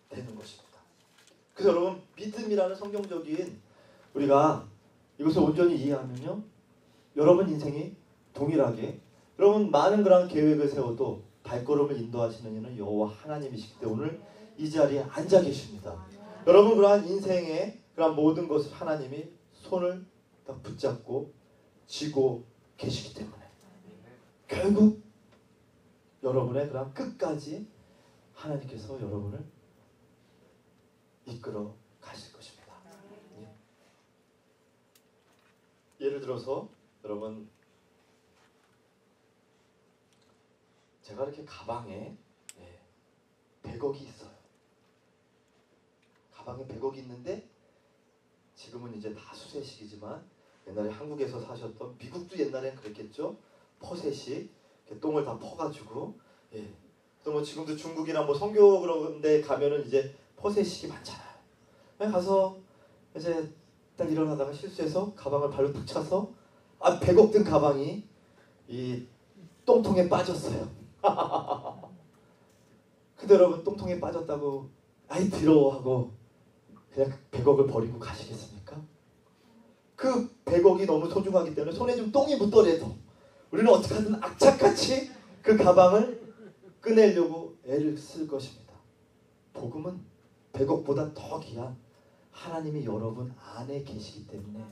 되는 것입니다. 그래서 여러분 믿음이라는 성경적인 우리가 이것을 온전히 이해하면요 여러분 인생이 동일하게 여러분 많은 그런 계획을 세워도 발걸음을 인도하시는 이는 여호와 하나님이시기 때문에 오늘 이 자리에 앉아 계십니다. 여러분 그러한 인생의 그러한 모든 것을 하나님이 손을 딱 붙잡고 쥐고 계시기 때문에 결국 여러분의 그런 끝까지 하나님께서 여러분을 이끌어 가실 것입니다. 예를 들어서 여러분 제가 이렇게 가방에 100억이 있어요. 가방에 100억이 있는데 지금은 이제 다 수세 시기지만 옛날에 한국에서 사셨던 미국도 옛날엔 그랬겠죠. 퍼셋이 똥을 다 퍼가지고 또 뭐 지금도 중국이나 뭐 선교 그런 데 가면은 이제 퍼셋이 많잖아요. 가서 이제 딱 일어나다가 실수해서 가방을 발로 탁 차서 100억 든 가방이 이 똥통에 빠졌어요. 근데 여러분 똥통에 빠졌다고 아이 더러워하고 그냥 100억을 버리고 가시겠습니까? 그 100억이 너무 소중하기 때문에 손에 좀 똥이 묻더라도 우리는 어떻게든 악착같이 그 가방을 꺼내려고 애를 쓸 것입니다. 복음은 100억보다 더 귀한 하나님이 여러분 안에 계시기 때문에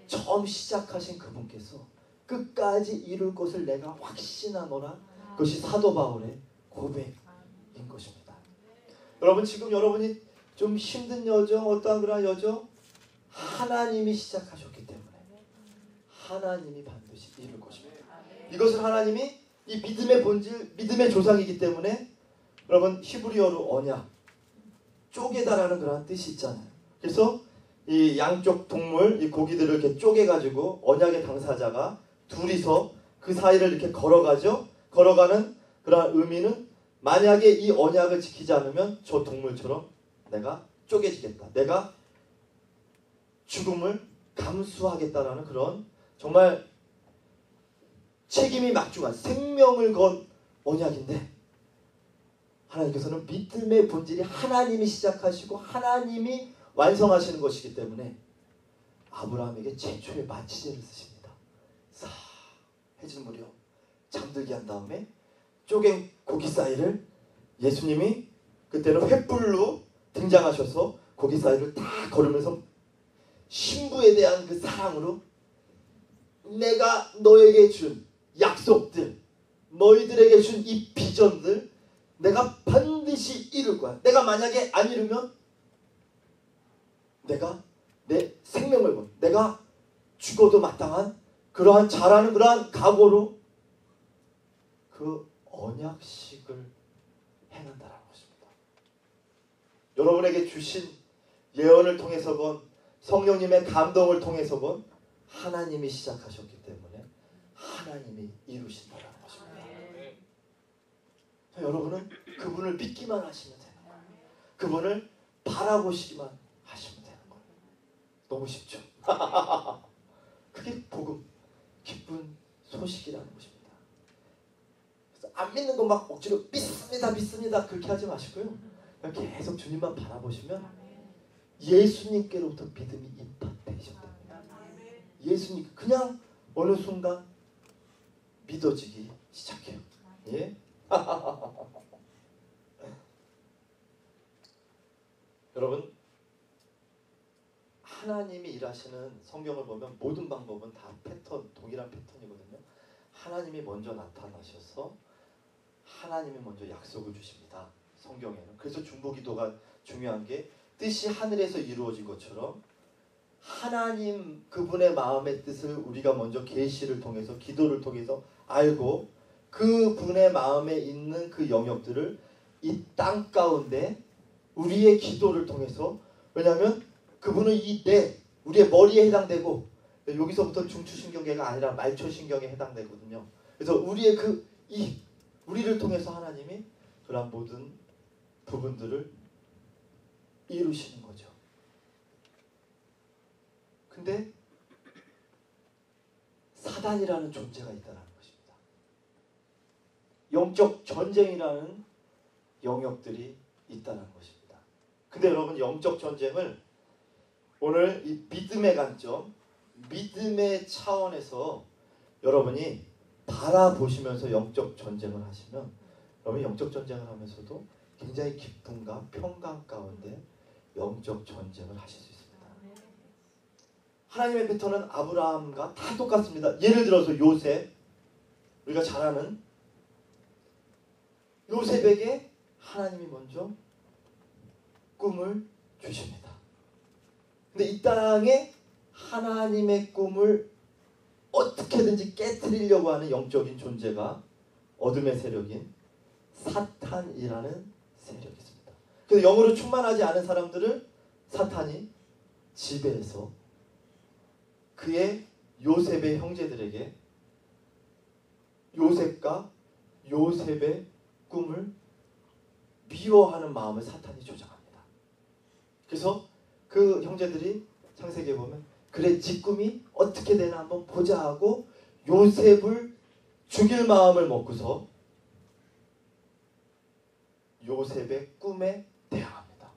처음 시작하신 그분께서 끝까지 이룰 것을 내가 확신하노라. 그것이 사도 바울의 고백인 것입니다. 여러분 지금 여러분이 좀 힘든 여정 어떠한 그런 여정 하나님이 시작하셨기 때문에 하나님이 반드시 이룰 것입니다. 이것을 하나님이 이 믿음의 본질 믿음의 조상이기 때문에 여러분 히브리어로 언약 쪼개다라는 그런 뜻이 있잖아요. 그래서 이 양쪽 동물 이 고기들을 이렇게 쪼개가지고 언약의 당사자가 둘이서 그 사이를 이렇게 걸어가죠. 걸어가는 그런 의미는 만약에 이 언약을 지키지 않으면 저 동물처럼 내가 쪼개지겠다. 내가 죽음을 감수하겠다라는 그런 정말 책임이 막중한 생명을 건 언약인데 하나님께서는 믿음의 본질이 하나님이 시작하시고 하나님이 완성하시는 것이기 때문에 아브라함에게 최초의 마취제를 쓰십니다. 싹 해질 무렵 잠들게 한 다음에 쪼갠 고기 사이를 예수님이 그때는 횃불로 등장하셔서 고기 사이를 다 걸으면서 신부에 대한 그 사랑으로 내가 너에게 준 약속들, 너희들에게 준 이 비전들 내가 반드시 이룰 거야. 내가 만약에 안 이루면 내가 내 생명을 건, 내가 죽어도 마땅한 그러한 잘하는 그러한 각오로 그 언약식을 행한다라는 것입니다. 여러분에게 주신 예언을 통해서 본 성령님의 감동을 통해서 본 하나님이 시작하셨기 때문에 하나님이 이루신다라는 것입니다. 여러분은 그분을 믿기만 하시면 되는 거예요. 그분을 바라보시기만 하시면 되는 거예요. 너무 쉽죠? 그게 복음, 기쁜 소식이라는 것입니다. 그래서 안 믿는 거 막 억지로 믿습니다 그렇게 하지 마시고요. 그냥 계속 주님만 바라보시면 예수님께로부터 믿음이 임파되셨답니다. 예수님 그냥 어느 순간 믿어지기 시작해요. 예? 여러분, 하나님이 일하시는 성경을 보면 모든 방법은 다 패턴, 동일한 패턴이거든요. 하나님이 먼저 나타나셔서 하나님이 먼저 약속을 주십니다. 성경에는. 그래서 중보기도가 중요한 게 뜻이 하늘에서 이루어진 것처럼 하나님 그분의 마음의 뜻을 우리가 먼저 계시를 통해서 기도를 통해서 알고 그분의 마음에 있는 그 영역들을 이 땅 가운데 우리의 기도를 통해서, 왜냐하면 그분은 우리의 머리에 해당되고 여기서부터 중추신경계가 아니라 말초신경에 해당되거든요. 그래서 우리의 우리를 통해서 하나님이 그런 모든 부분들을 이루시는 거죠. 근데 사단이라는 존재가 있다는 것입니다. 영적 전쟁이라는 영역들이 있다는 것입니다. 근데 여러분, 영적 전쟁을 오늘 이 믿음의 관점, 믿음의 차원에서 여러분이 바라보시면서 영적 전쟁을 하시면 여러분 영적 전쟁을 하면서도 굉장히 기쁨과 평강 가운데 영적 전쟁을 하실 수 있습니다. 하나님의 패턴은 아브라함과 다 똑같습니다. 예를 들어서 요셉, 우리가 잘 아는 요셉에게 하나님이 먼저 꿈을 주십니다. 근데 이 땅에 하나님의 꿈을 어떻게든지 깨트리려고 하는 영적인 존재가 어둠의 세력인 사탄이라는 세력이 있습니다. 그래서 영으로 충만하지 않은 사람들을 사탄이 지배해서 그의 요셉의 형제들에게 요셉과 요셉의 꿈을 미워하는 마음을 사탄이 조장합니다. 그래서 그 형제들이 창세기에 보면 그래 네 꿈이 어떻게 되나 한번 보자 하고 요셉을 죽일 마음을 먹고서 요셉의 꿈에 대항합니다.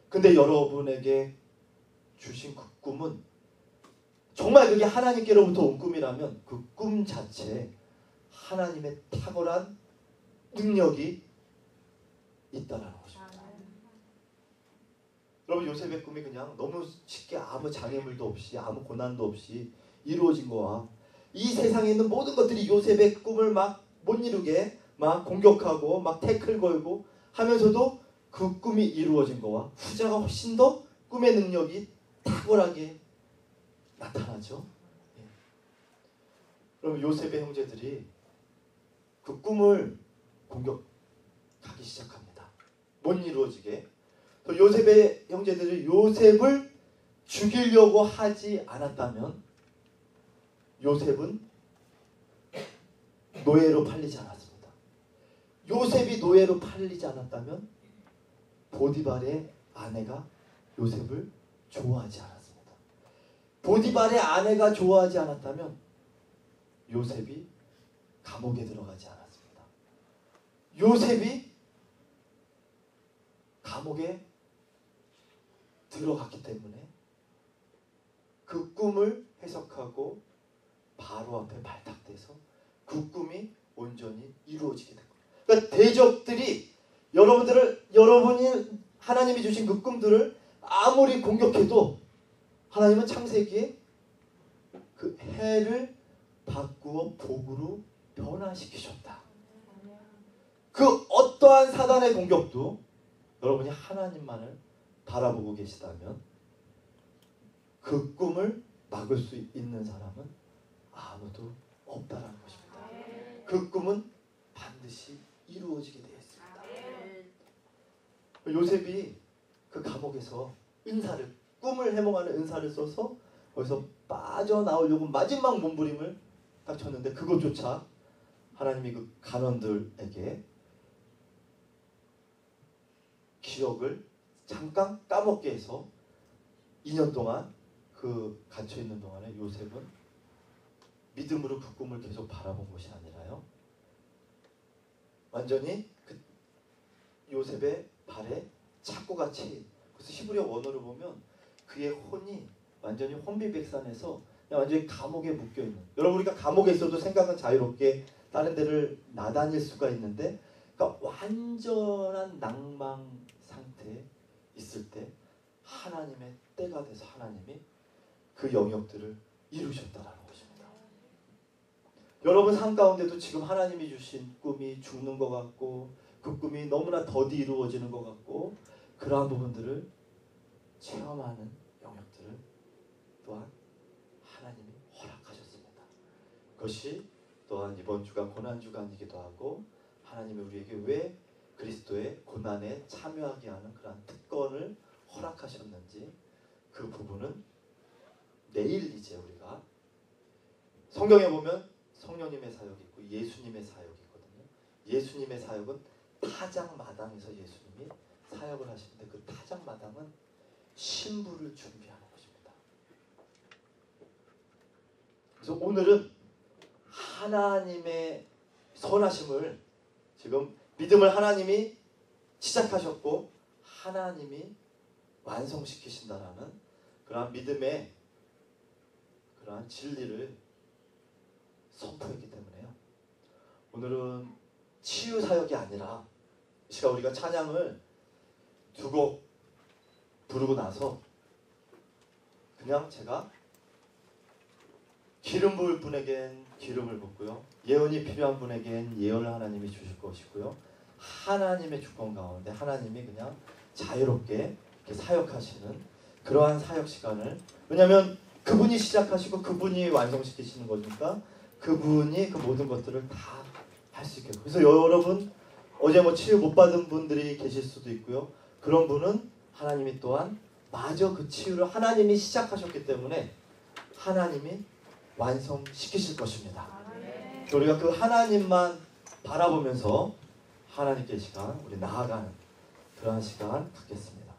근데 여러분에게 주신 그 꿈은 정말 그게 하나님께로부터 온 꿈이라면 그 꿈 자체에 하나님의 탁월한 능력이 있다는 것입니다. 여러분, 요셉의 꿈이 그냥 너무 쉽게 아무 장애물도 없이 아무 고난도 없이 이루어진 거와 이 세상에 있는 모든 것들이 요셉의 꿈을 막 못 이루게 막 공격하고 막 태클 걸고 하면서도 그 꿈이 이루어진 거와 후자가 훨씬 더 꿈의 능력이 탁월하게 나타나죠. 예. 여러분, 요셉의 형제들이 그 꿈을 공격하기 시작합니다. 못 이루어지게. 요셉의 형제들이 요셉을 죽이려고 하지 않았다면 요셉은 노예로 팔리지 않았습니다. 요셉이 노예로 팔리지 않았다면 보디발의 아내가 요셉을 좋아하지 않았습니다. 보디발의 아내가 좋아하지 않았다면 요셉이 감옥에 들어가지 않았습니다. 요셉이 감옥에 들어갔기 때문에 그 꿈을 해석하고 바로 앞에 발탁돼서 그 꿈이 온전히 이루어지게 된 거예요. 그러니까 대적들이 여러분이 하나님이 주신 그 꿈들을 아무리 공격해도 하나님은 창세기에 그 해를 바꾸어 복으로 변화시키셨다. 그 어떠한 사단의 공격도 여러분이 하나님만을 바라보고 계시다면 그 꿈을 막을 수 있는 사람은 아무도 없다라는 것입니다. 그 꿈은 반드시 이루어지게 되어 있습니다. 요셉이 그 감옥에서 꿈을 해몽하는 은사를 써서 거기서 빠져나오려고 마지막 몸부림을 딱 쳤는데 그것조차 하나님이 그 간원들에게 기억을 잠깐 까먹게 해서 2년 동안 그 갇혀있는 동안에 요셉은 믿음으로 그 꿈을 계속 바라본 것이 아니라요, 완전히 그 요셉의 발에 착고같이, 그래서 히브리어 원어를 보면 그의 혼이 완전히 혼비백산해서 그냥 완전히 감옥에 묶여있는, 여러분 우리가 감옥에 있어도 생각은 자유롭게 다른 데를 나다닐 수가 있는데, 그러니까 완전한 낭망 상태에 있을 때 하나님의 때가 돼서 하나님이 그 영역들을 이루셨다라는 것입니다. 여러분 삶 가운데도 지금 하나님이 주신 꿈이 죽는 것 같고 그 꿈이 너무나 더디 이루어지는 것 같고 그러한 부분들을 체험하는 영역들을 또한 하나님이 허락하셨습니다. 그것이 또한 이번 주가 고난주간이기도 하고 하나님이 우리에게 왜 그리스도의 고난에 참여하게 하는 그런 특권을 허락하셨는지 그 부분은 내일 이제 우리가 성경에 보면 성령님의 사역이 있고 예수님의 사역이 있거든요. 예수님의 사역은 타작마당에서 예수님이 사역을 하시는데 그 타작마당은 신부를 준비하는 것입니다. 그래서 오늘은 하나님의 선하심을 지금 믿음을 하나님이 시작하셨고 하나님이 완성시키신다라는 그러한 믿음의 그러한 진리를 선포했기 때문에요. 오늘은 치유 사역이 아니라 이 시간 우리가 찬양을 두 곡 부르고 나서 그냥 제가 기름 부을 분에겐 기름을 붓고요, 예언이 필요한 분에겐 예언을 하나님이 주실 것이고요, 하나님의 주권 가운데 하나님이 그냥 자유롭게 이렇게 사역하시는 그러한 사역 시간을, 왜냐하면 그분이 시작하시고 그분이 완성시키시는 거니까 그분이 그 모든 것들을 다 할 수 있게. 그래서 여러분 어제 치유 못 받은 분들이 계실 수도 있고요, 그런 분은 하나님이 또한 마저 그 치유를 하나님이 시작하셨기 때문에 하나님이 완성시키실 것입니다. 우리가 그 하나님만 바라보면서 하나님께 시간 우리 나아가는 그러한 시간 갖겠습니다.